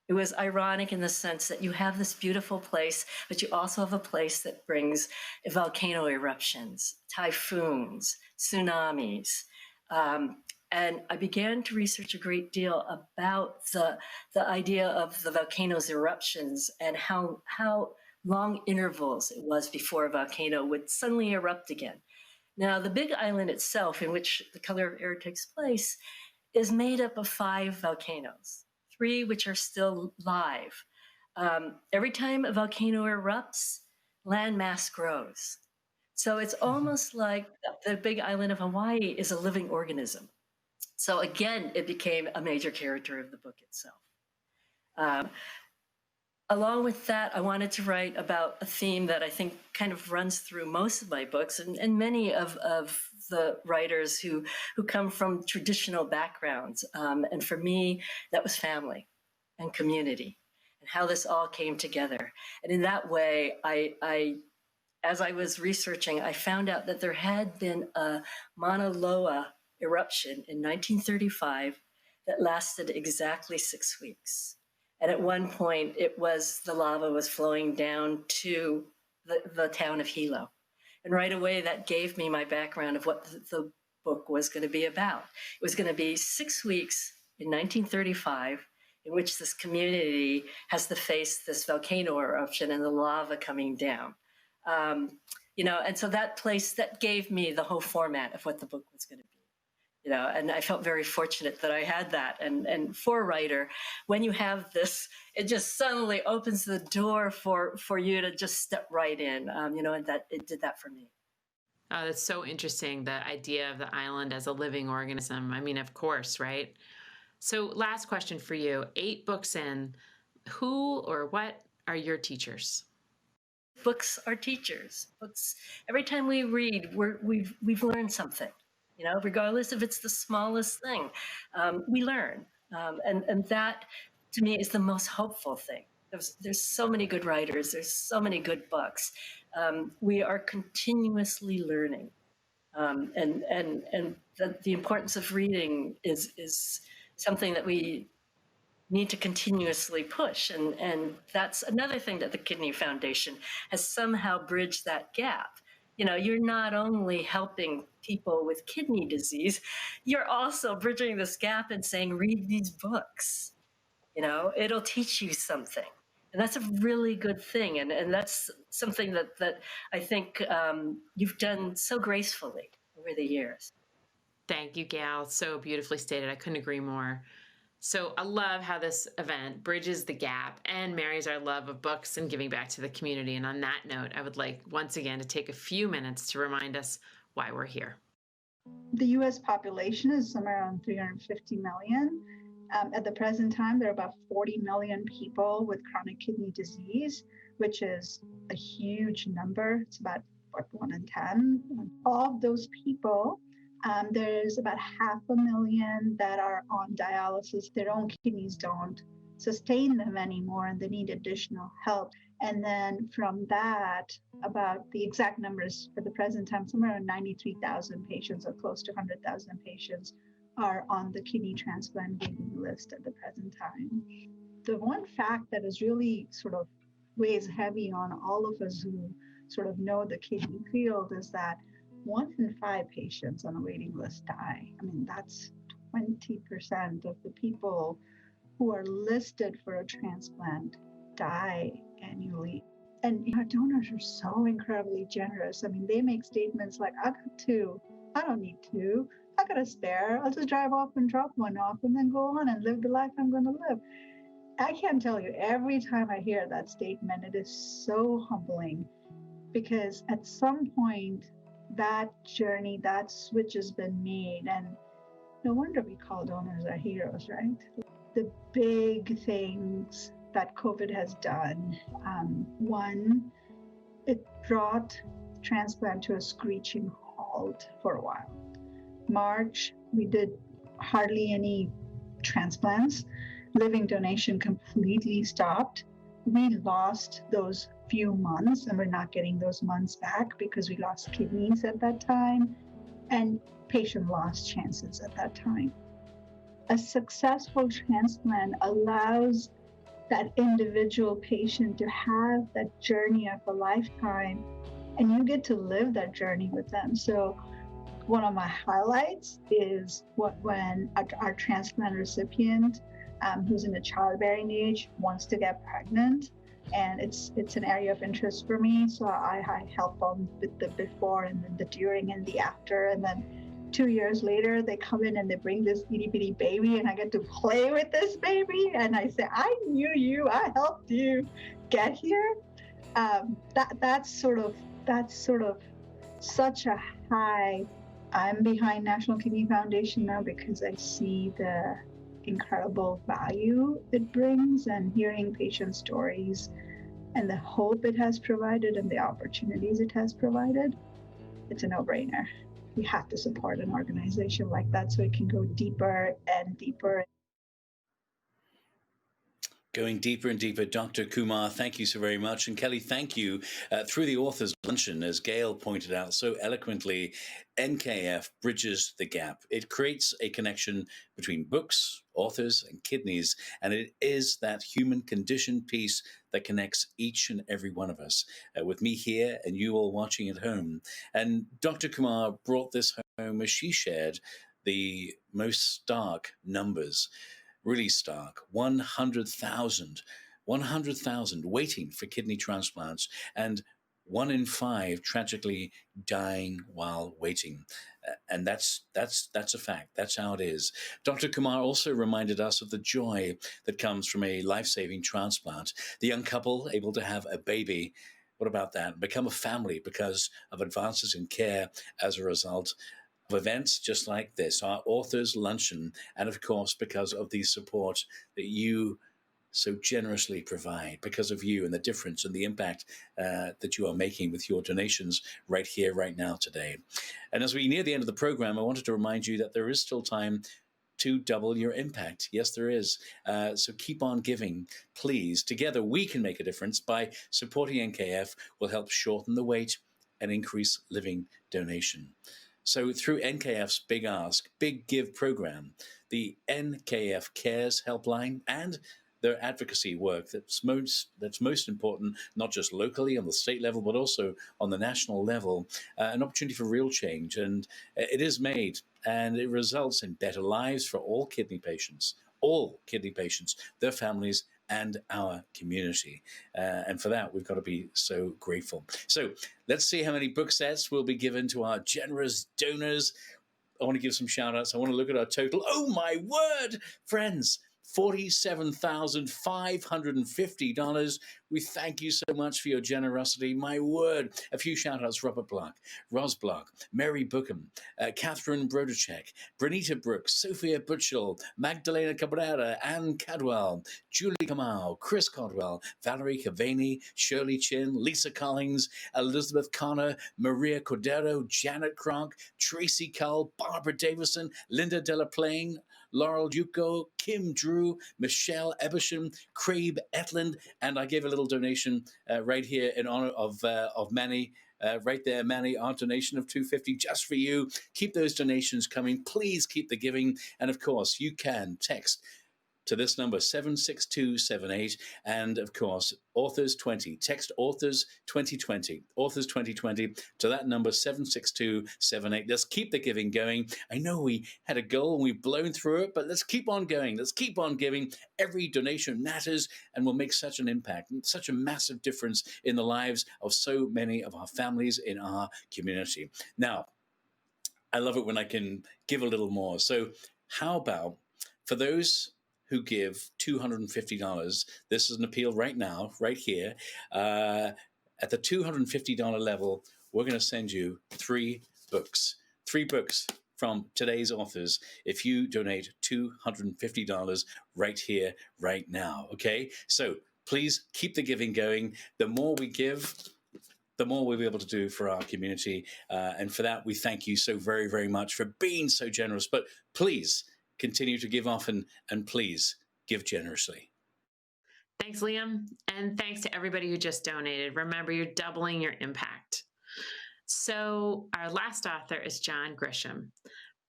It was ironic in the sense that you have this beautiful place, but you also have a place that brings volcano eruptions, typhoons, tsunamis. And I began to research a great deal about the idea of the volcano's eruptions and how long intervals it was before a volcano would suddenly erupt again. Now, the Big Island itself, in which The Color of Air takes place, is made up of 5 volcanoes. 3 which are still live. Every time a volcano erupts, land mass grows. So it's almost like the Big Island of Hawaii is a living organism. So again, it became a major character of the book itself. Along with that, I wanted to write about a theme that I think kind of runs through most of my books and many of the writers who come from traditional backgrounds. And for me, that was family and community and how this all came together. And in that way, as I was researching, I found out that there had been a Mauna Loa eruption in 1935 that lasted exactly 6 weeks. And at one point, the lava was flowing down to the town of Hilo. And right away, that gave me my background of what the book was going to be about. It was going to be 6 weeks in 1935 in which this community has to face this volcano eruption and the lava coming down. And so that gave me the whole format of what the book was going to be. And I felt very fortunate that I had that. And for a writer, when you have this, it just suddenly opens the door for you to just step right in, and that it did that for me. Oh, that's so interesting, the idea of the island as a living organism. I mean, of course, right? So last question for you. 8 books in, who or what are your teachers? Books are teachers. Books, every time we read, we've learned something. Regardless if it's the smallest thing, we learn. And that, to me, is the most hopeful thing. There's so many good writers. There's so many good books. We are continuously learning. And the importance of reading is something that we need to continuously push. And that's another thing that the Kidney Foundation has somehow bridged that gap. You're not only helping people with kidney disease, you're also bridging this gap and saying, read these books. It'll teach you something. And that's a really good thing. And that's something that I think you've done so gracefully over the years. Thank you, Gail. So beautifully stated. I couldn't agree more. So I love how this event bridges the gap and marries our love of books and giving back to the community. And on that note, I would like once again to take a few minutes to remind us why we're here. The U.S. population is somewhere around 350 million. At the present time, there are about 40 million people with chronic kidney disease, which is a huge number. It's about 1 in 10. Of those people, there's about 500,000 that are on dialysis. Their own kidneys don't sustain them anymore and they need additional help. And then from that, about the exact numbers for the present time, somewhere around 93,000 patients or close to 100,000 patients are on the kidney transplant waiting list at the present time. The one fact that is really sort of weighs heavy on all of us who sort of know the kidney field is that 1 in 5 patients on a waiting list die. I mean, that's 20% of the people who are listed for a transplant die annually. And our donors are so incredibly generous. I mean, they make statements like, I got 2, I don't need 2, I got a spare, I'll just drive off and drop one off and then go on and live the life I'm going to live. I can't tell you, every time I hear that statement, it is so humbling because at some point, that journey, that switch has been made, and no wonder we call donors our heroes, right? The big things that COVID has done, one, it brought transplant to a screeching halt for a while. March, we did hardly any transplants. Living donation completely stopped. We lost those few months, and we're not getting those months back because we lost kidneys at that time, and patient loss chances at that time. A successful transplant allows that individual patient to have that journey of a lifetime, and you get to live that journey with them. So one of my highlights is when our transplant recipient who's in the childbearing age wants to get pregnant. And it's an area of interest for me. So I help them with the before and then the during and the after. And then 2 years later, they come in and they bring this itty bitty baby and I get to play with this baby. And I say, I knew you, I helped you get here. That's sort of such a high. I'm behind National Kidney Foundation now because I see the incredible value it brings, and hearing patient stories and the hope it has provided and the opportunities it has provided, it's a no-brainer. We have to support an organization like that so it can go deeper and deeper. Going deeper and deeper, Dr. Kumar, thank you so very much. And Kelly, thank you. Through the Authors Luncheon, as Gail pointed out so eloquently, NKF bridges the gap. It creates a connection between books, authors, and kidneys, and it is that human condition piece that connects each and every one of us, with me here and you all watching at home. And Dr. Kumar brought this home as she shared the most stark numbers. Really stark, 100,000 waiting for kidney transplants, and 1 in 5 tragically dying while waiting. And that's a fact. That's how it is. Dr. Kumar also reminded us of the joy that comes from a life-saving transplant. The young couple able to have a baby. What about that? Become a family because of advances in care as a result of events just like this, our Authors Luncheon, and of course, because of the support that you so generously provide, because of you and the difference and the impact that you are making with your donations right here, right now, today. And as we near the end of the program, I wanted to remind you that there is still time to double your impact. Yes, there is. So keep on giving, please. Together, we can make a difference by supporting NKF. Will help shorten the wait and increase living donation. So through NKF's Big Ask, Big Give program, the NKF Cares Helpline, and their advocacy work that's most important, not just locally on the state level, but also on the national level, an opportunity for real change. And it is made, and it results in better lives for all kidney patients, their families, and our community. And for that, we've got to be so grateful. So let's see how many book sets will be given to our generous donors. I want to give some shout outs. I want to look at our total. Oh my word, friends. $47,550. We thank you so much for your generosity. My word. A few shout outs: Robert Block, Ros Block, Mary Bookham, Catherine Brodacek, Brenita Brooks, Sophia Butchell, Magdalena Cabrera, Anne Cadwell, Julie Kamau, Chris Caldwell, Valerie Cavani, Shirley Chin, Lisa Collins, Elizabeth Connor, Maria Cordero, Janet Kronk, Tracy Cull, Barbara Davison, Linda Delaplane, Laurel Yuko, Kim Drew, Michelle Ebersham, Craig Etland, and I gave a little donation right here in honor of Manny. Right there, Manny, our donation of $250 just for you. Keep those donations coming. Please keep the giving. And of course, you can text to this number, 76278, and of course, Authors 20. Text Authors 2020, Authors 2020 to that number, 76278. Let's keep the giving going. I know we had a goal and we've blown through it, but let's keep on going. Let's keep on giving. Every donation matters and will make such an impact, such a massive difference in the lives of so many of our families in our community. Now, I love it when I can give a little more. So how about for those who give $250, this is an appeal right now, right here. At the $250 level, we're going to send you 3 books. 3 books from today's authors if you donate $250 right here, right now, okay? So please keep the giving going. The more we give, the more we'll be able to do for our community. And for that, we thank you so very, very much for being so generous. But please, continue to give often, and please give generously. Thanks, Liam. And thanks to everybody who just donated. Remember, you're doubling your impact. So our last author is John Grisham.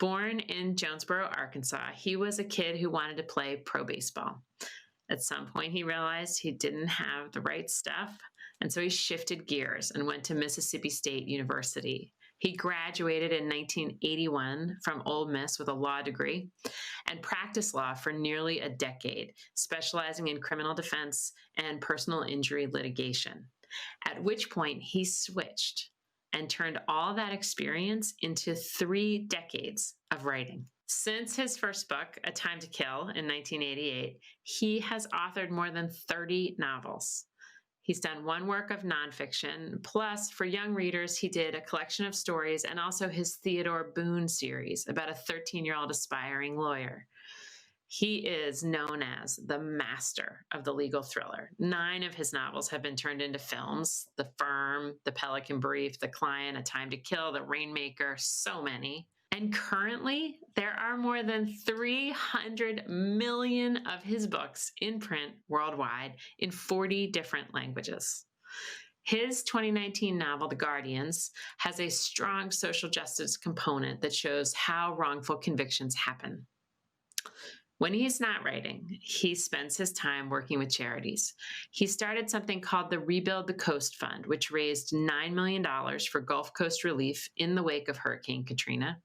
Born in Jonesboro, Arkansas, he was a kid who wanted to play pro baseball. At some point, he realized he didn't have the right stuff, and so he shifted gears and went to Mississippi State University. He graduated in 1981 from Ole Miss with a law degree and practiced law for nearly a decade, specializing in criminal defense and personal injury litigation, at which point he switched and turned all that experience into 3 decades of writing. Since his first book, A Time to Kill, in 1988, he has authored more than 30 novels. He's done 1 work of nonfiction, plus for young readers, he did a collection of stories and also his Theodore Boone series about a 13-year-old aspiring lawyer. He is known as the master of the legal thriller. 9 of his novels have been turned into films: The Firm, The Pelican Brief, The Client, A Time to Kill, The Rainmaker, so many. And currently, there are more than 300 million of his books in print worldwide in 40 different languages. His 2019 novel, The Guardians, has a strong social justice component that shows how wrongful convictions happen. When he's not writing, he spends his time working with charities. He started something called the Rebuild the Coast Fund, which raised $9 million for Gulf Coast relief in the wake of Hurricane Katrina.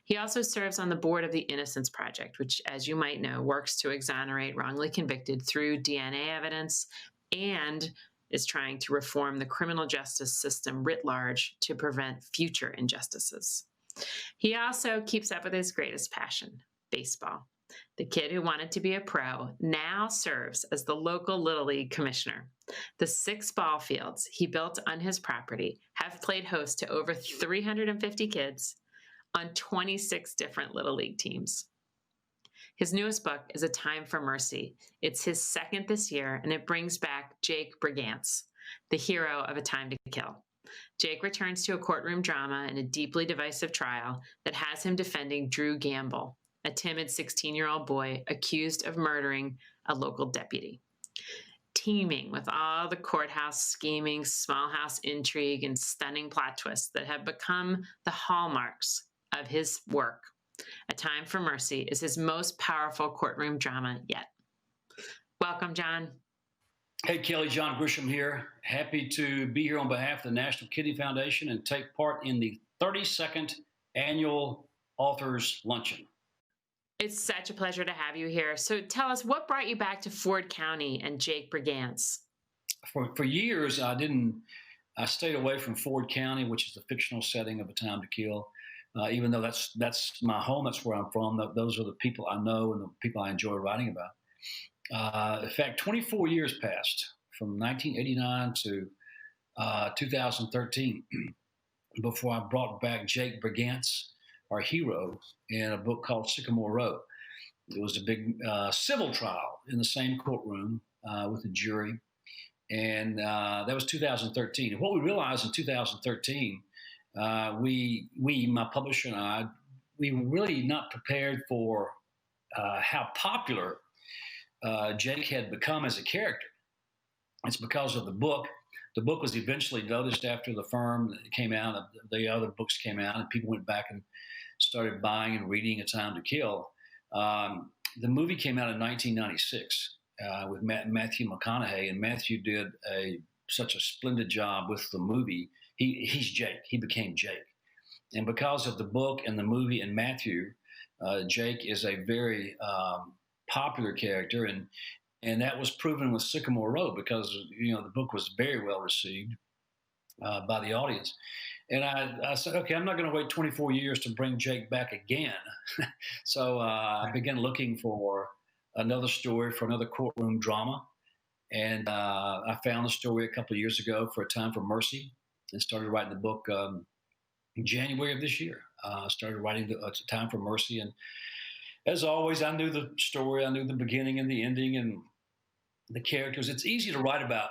He also serves on the board of the Innocence Project, which, as you might know, works to exonerate wrongly convicted through DNA evidence and is trying to reform the criminal justice system writ large to prevent future injustices. He also keeps up with his greatest passion, baseball. The kid who wanted to be a pro now serves as the local Little League commissioner. The 6 ball fields he built on his property have played host to over 350 kids on 26 different Little League teams. His newest book is A Time for Mercy. It's his second this year, and it brings back Jake Brigance, the hero of A Time to Kill. Jake returns to a courtroom drama in a deeply divisive trial that has him defending Drew Gamble, a timid 16-year-old boy accused of murdering a local deputy. Teeming with all the courthouse scheming, small house intrigue, and stunning plot twists that have become the hallmarks of his work, A Time for Mercy is his most powerful courtroom drama yet. Welcome, John. Hey, Kelly, John Grisham here. Happy to be here on behalf of the National Kidney Foundation and take part in the 32nd Annual Authors Luncheon. It's such a pleasure to have you here. So tell us, what brought you back to Ford County and Jake Brigance? For years, I stayed away from Ford County, which is the fictional setting of A Time to Kill. Even though that's my home, that's where I'm from. Those are the people I know and the people I enjoy writing about. In fact, 24 years passed from 1989 to 2013 before I brought back Jake Brigance, our hero, in a book called Sycamore Road. It was a big civil trial in the same courtroom with a jury. And that was 2013. And what we realized in 2013, my publisher and I, we were really not prepared for how popular Jake had become as a character. It's because of the book. The book was eventually noticed after the firm came out, the other books came out, and people went back and started buying and reading A Time to Kill. The movie came out in 1996 with Matthew McConaughey, and Matthew did such a splendid job with the movie. He's Jake. He became Jake. And because of the book and the movie and Matthew, Jake is a very popular character, and that was proven with Sycamore Road because the book was very well received by the audience. And I said, okay, I'm not going to wait 24 years to bring Jake back again. So I began looking for another story for another courtroom drama, and I found the story a couple of years ago for A Time for Mercy, and started writing the book in January of this year. Started writing A Time for Mercy, and as always, I knew the story. I knew the beginning and the ending and the characters. It's easy to write about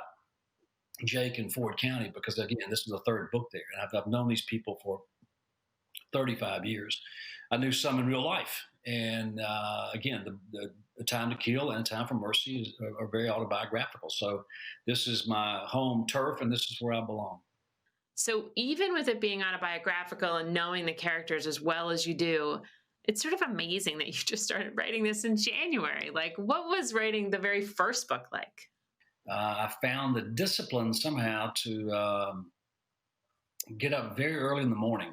Jake in Ford County because, again, this is the third book there. And I've known these people for 35 years. I knew some in real life. And again, the Time to Kill and A Time for Mercy are very autobiographical. So this is my home turf, and this is where I belong. So even with it being autobiographical and knowing the characters as well as you do, it's sort of amazing that you just started writing this in January. Like, what was writing the very first book like? I found the discipline somehow to get up very early in the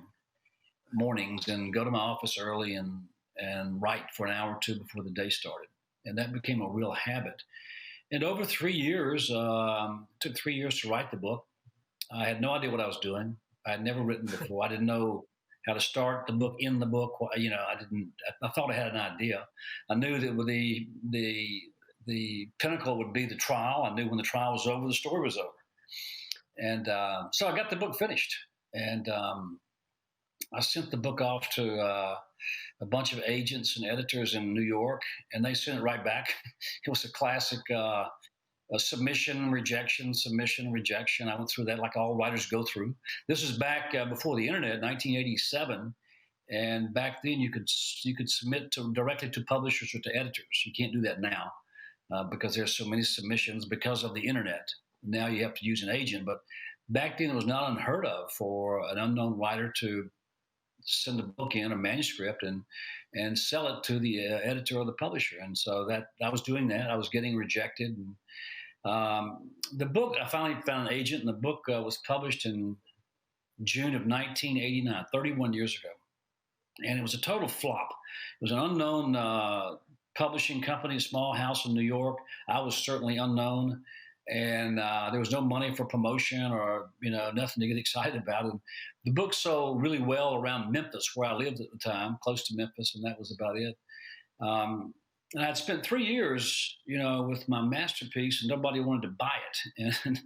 mornings and go to my office early and write for an hour or two before the day started. And that became a real habit. And over 3 years, took 3 years to write the book. I had no idea what I was doing. I had never written before. I didn't know how to start the book, end the book. I thought I had an idea. I knew that the pinnacle would be the trial. I knew when the trial was over, the story was over. And so I got the book finished. And I sent the book off to a bunch of agents and editors in New York, and they sent it right back. It was a classic submission, rejection, submission, rejection. I went through that like all writers go through. This is back before the internet, 1987. And back then, you could submit directly to publishers or to editors. You can't do that now because there's so many submissions because of the internet. Now you have to use an agent. But back then, it was not unheard of for an unknown writer to send a book in, a manuscript, and sell it to the editor or the publisher. And so that I was doing that. I was getting rejected. And, the book, I finally found an agent, and the book was published in June of 1989, 31 years ago. And it was a total flop. It was an unknown publishing company, a small house in New York. I was certainly unknown. And there was no money for promotion or, nothing to get excited about. And the book sold really well around Memphis, where I lived at the time, close to Memphis, and that was about it. And I'd spent 3 years, with my masterpiece, and nobody wanted to buy it. And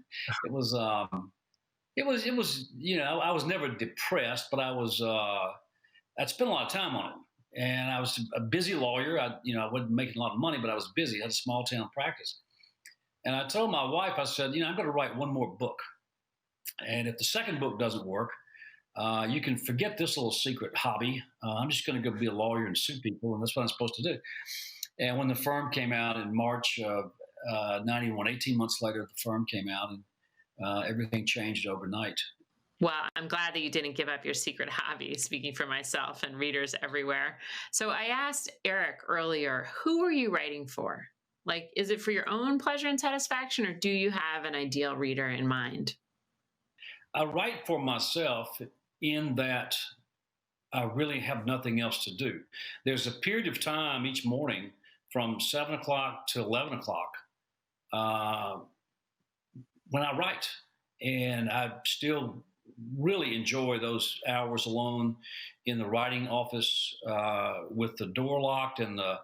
it was, I was never depressed, but I'd spent a lot of time on it. And I was a busy lawyer. I wasn't making a lot of money, but I was busy. I had a small town practice. And I told my wife, I said, I'm going to write one more book. And if the second book doesn't work, you can forget this little secret hobby. I'm just going to go be a lawyer and sue people, and that's what I'm supposed to do. And when the firm came out in March of 91, 18 months later, the firm came out, and everything changed overnight. Well, I'm glad that you didn't give up your secret hobby, speaking for myself and readers everywhere. So I asked Erik earlier, who are you writing for? Like, is it for your own pleasure and satisfaction, or do you have an ideal reader in mind? I write for myself in that I really have nothing else to do. There's a period of time each morning from 7 o'clock to 11 o'clock when I write. And I still really enjoy those hours alone in the writing office with the door locked and the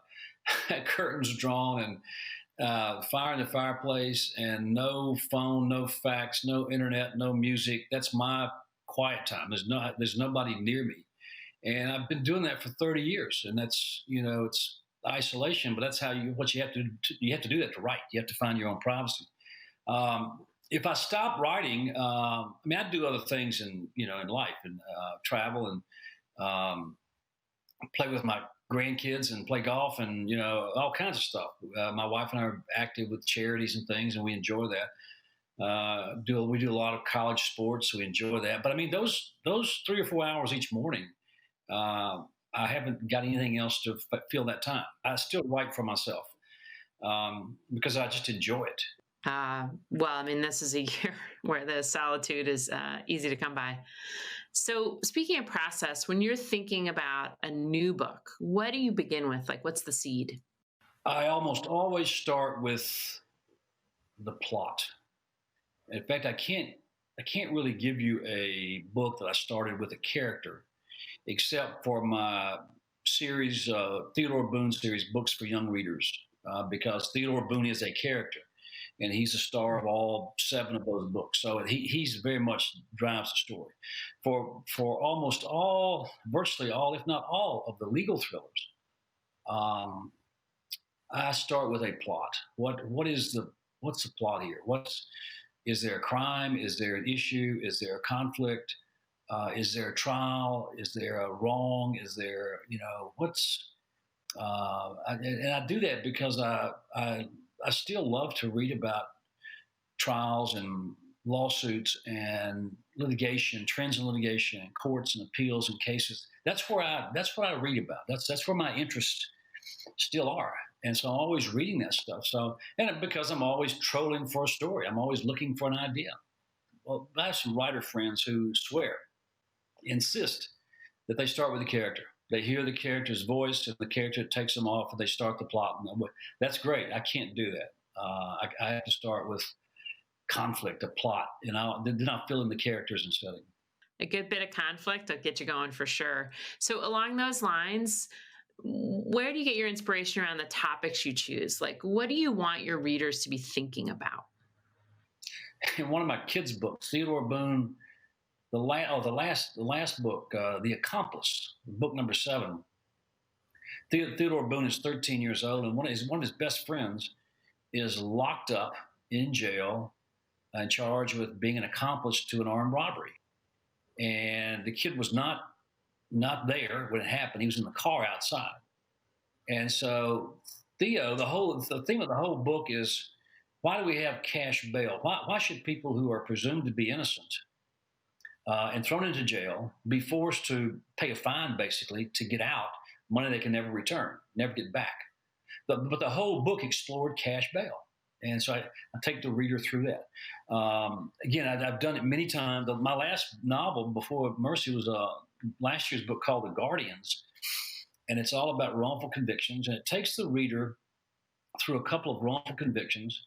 curtains drawn and fire in the fireplace and no phone, no fax, no internet, no music. That's my quiet time. There's nobody near me. And I've been doing that for 30 years. And that's, it's isolation, but that's how you have to do that to write. You have to find your own privacy. If I stop writing, I do other things in life and travel and play with my grandkids and play golf and, all kinds of stuff. My wife and I are active with charities and things, and we enjoy that. We do a lot of college sports, so we enjoy that. But those 3 or 4 hours each morning, I haven't got anything else to fill that time. I still write for myself because I just enjoy it. This is a year where the solitude is easy to come by. So speaking of process, when you're thinking about a new book, what do you begin with? Like, what's the seed? I almost always start with the plot. In fact, I can't really give you a book that I started with a character, except for my series, Theodore Boone series, Books for Young Readers, because Theodore Boone is a character. And he's the star of all 7 of those books. So he's very much drives the story. For almost all, virtually all, if not all, of the legal thrillers, I start with a plot. What's the plot here? Is there a crime? Is there an issue? Is there a conflict? Is there a trial? Is there a wrong? Is there, and I do that because I still love to read about trials and lawsuits and litigation, trends in litigation, and courts and appeals and cases. That's what I read about. That's where my interests still are. And so I'm always reading that stuff. So, and because I'm always trolling for a story, I'm always looking for an idea. Well, I have some writer friends who insist that they start with a character. They hear the character's voice, and the character takes them off, and they start the plot. That's great. I can't do that. I have to start with conflict, a plot, and then I'll fill in the characters and setting. A good bit of conflict will get you going for sure. So along those lines, where do you get your inspiration around the topics you choose? Like, what do you want your readers to be thinking about? In one of my kids' books, Theodore Boone, the last book, The Accomplice, book number 7. Theodore Boone is 13 years old, and one of his best friends is locked up in jail and charged with being an accomplice to an armed robbery. And the kid was not not there when it happened. He was in the car outside. And so Theo, the theme of the whole book is, why do we have cash bail? Why should people who are presumed to be innocent and thrown into jail be forced to pay a fine, basically, to get out money they can never return, never get back? But the whole book explored cash bail. And so I take the reader through that. Again, I've done it many times. My last novel before Mercy was last year's book called The Guardians. And it's all about wrongful convictions. And it takes the reader through a couple of wrongful convictions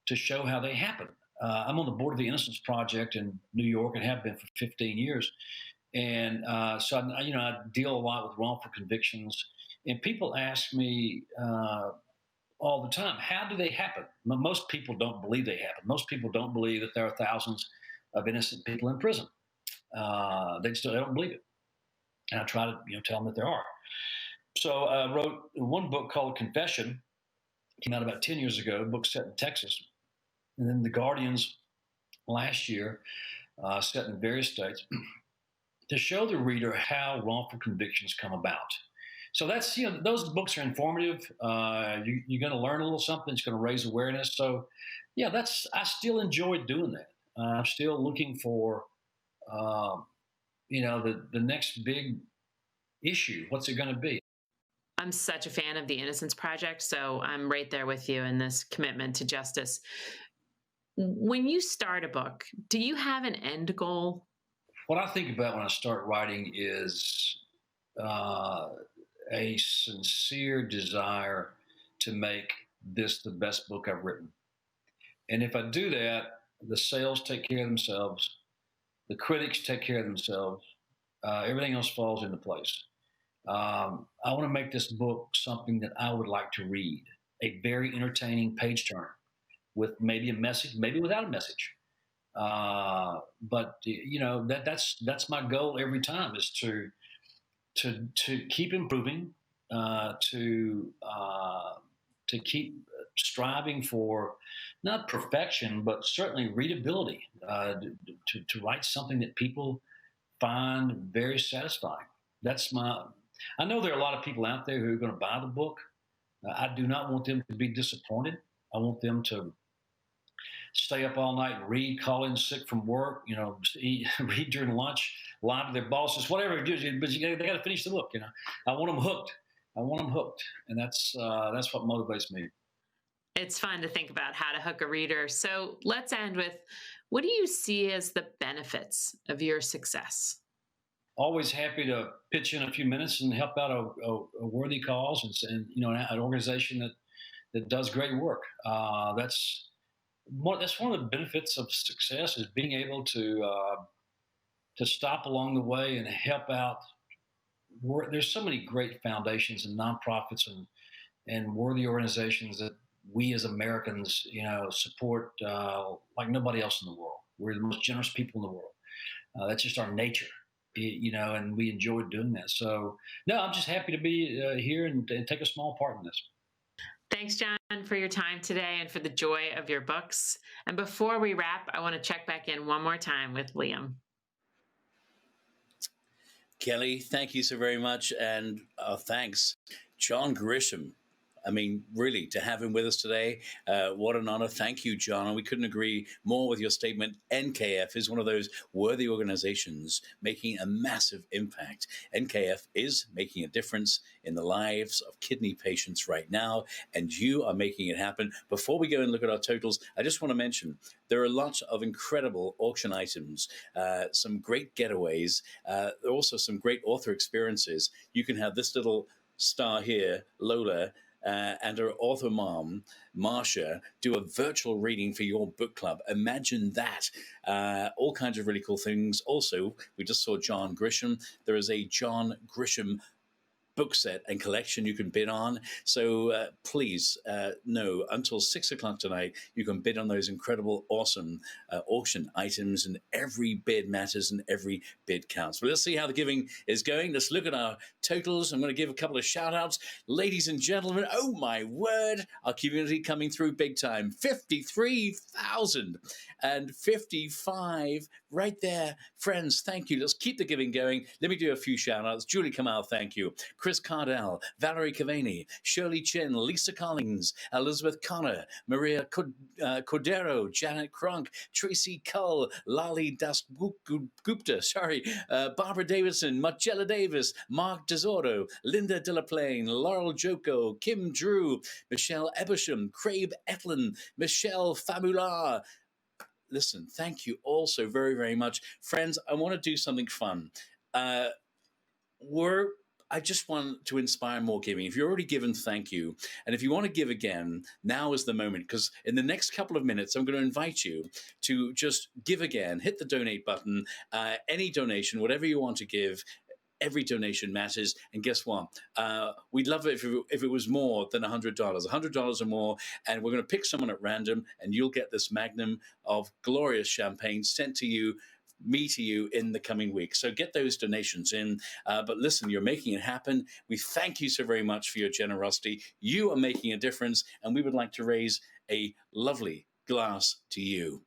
to show how they happen. I'm on the board of the Innocence Project in New York and have been for 15 years. And so I deal a lot with wrongful convictions. And people ask me all the time, how do they happen? Most people don't believe they happen. Most people don't believe that there are thousands of innocent people in prison. They don't believe it. And I try to tell them that there are. So I wrote one book called Confession. Came out about 10 years ago, a book set in Texas. And then The Guardians last year, set in various states, to show the reader how wrongful convictions come about. So that's, those books are informative. You're going to learn a little something. It's going to raise awareness. So, yeah, I still enjoy doing that. I'm still looking for, the next big issue. What's it going to be? I'm such a fan of the Innocence Project, so I'm right there with you in this commitment to justice. When you start a book, do you have an end goal? What I think about when I start writing is a sincere desire to make this the best book I've written. And if I do that, the sales take care of themselves, the critics take care of themselves, everything else falls into place. I want to make this book something that I would like to read, a very entertaining page turner with maybe a message, maybe without a message. But that's my goal every time, is to keep improving, to keep striving for not perfection, but certainly readability, to write something that people find very satisfying. I know there are a lot of people out there who are going to buy the book. I do not want them to be disappointed. I want them to stay up all night and read, call in sick from work, read during lunch, lie to their bosses, whatever it is. But they got to finish the book. I want them hooked. And that's what motivates me. It's fun to think about how to hook a reader. So let's end with, what do you see as the benefits of your success? Always happy to pitch in a few minutes and help out a worthy cause and an organization that does great work. That's one of the benefits of success, is being able to stop along the way and help out. There's so many great foundations and nonprofits and worthy organizations that we as Americans, support like nobody else in the world. We're the most generous people in the world. That's just our nature. And we enjoy doing that. So, no, I'm just happy to be here and take a small part in this. Thanks, John, for your time today and for the joy of your books. And before we wrap, I want to check back in one more time with Liam. Kelly, thank you so very much. And thanks, John Grisham. I mean, really, to have him with us today, what an honor. Thank you, John. And we couldn't agree more with your statement. NKF is one of those worthy organizations making a massive impact. NKF is making a difference in the lives of kidney patients right now, and you are making it happen. Before we go and look at our totals, I just want to mention there are lots of incredible auction items, some great getaways. There are also some great author experiences. You can have this little star here, Lola, and her author mom, Marcia, do a virtual reading for your book club. Imagine that. All kinds of really cool things. Also, we just saw John Grisham. There is a John Grisham book set and collection you can bid on. So please know until 6 o'clock tonight, you can bid on those incredible, awesome auction items, and every bid matters and every bid counts. But let's see how the giving is going. Let's look at our totals. I'm going to give a couple of shout outs. Ladies and gentlemen, oh my word, our community coming through big time. 53,055 right there. Friends, thank you. Let's keep the giving going. Let me do a few shout outs. Julie Kamal, thank you. Chris Cardell, Valerie Cavani, Shirley Chin, Lisa Collins, Elizabeth Connor, Maria Cordero, Janet Cronk, Tracy Cull, Lali Das Gupta, Barbara Davidson, Marcella Davis, Mark Desordo, Linda Delaplane, Laurel Joko, Kim Drew, Michelle Ebersham, Craig Etlin, Michelle Famula. Listen, thank you all so very, very much. Friends, I want to do something fun. I just want to inspire more giving. If you're already given, thank you. And if you want to give again, now is the moment, because in the next couple of minutes, I'm going to invite you to just give again, hit the donate button, any donation, whatever you want to give. Every donation matters. And guess what? We'd love it if it was more than $100, $100 or more. And we're going to pick someone at random, and you'll get this magnum of glorious champagne sent to you, me to you, in the coming weeks. So get those donations in. But listen, you're making it happen. We thank you so very much for your generosity. You are making a difference, and we would like to raise a lovely glass to you.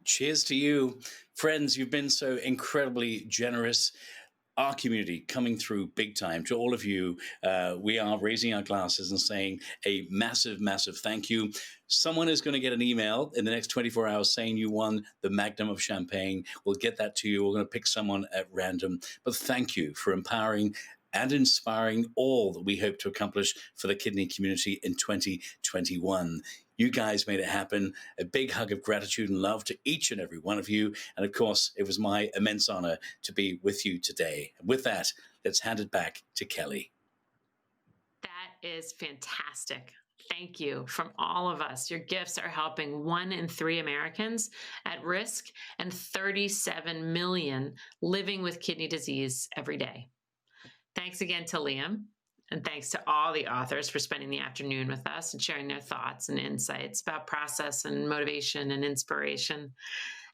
Cheers to you. Friends, you've been so incredibly generous. Our community coming through big time. To all of you, we are raising our glasses and saying a massive, massive thank you. Someone is going to get an email in the next 24 hours saying you won the Magnum of Champagne. We'll get that to you. We're going to pick someone at random. But thank you for empowering and inspiring all that we hope to accomplish for the kidney community in 2021. You guys made it happen. A big hug of gratitude and love to each and every one of you. And of course, it was my immense honor to be with you today. And with that, let's hand it back to Kelly. That is fantastic. Thank you from all of us. Your gifts are helping 1 in 3 Americans at risk and 37 million living with kidney disease every day. Thanks again to Liam. And thanks to all the authors for spending the afternoon with us and sharing their thoughts and insights about process and motivation and inspiration.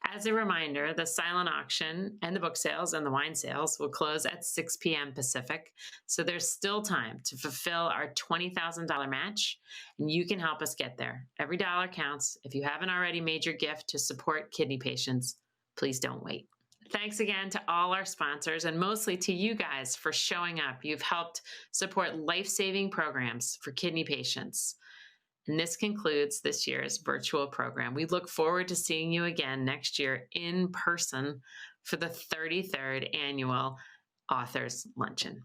As a reminder, the silent auction and the book sales and the wine sales will close at 6 p.m. Pacific. So there's still time to fulfill our $20,000 match, and you can help us get there. Every dollar counts. If you haven't already made your gift to support kidney patients, please don't wait. Thanks again to all our sponsors, and mostly to you guys for showing up. You've helped support life-saving programs for kidney patients. And this concludes this year's virtual program. We look forward to seeing you again next year in person for the 33rd Annual Authors Luncheon.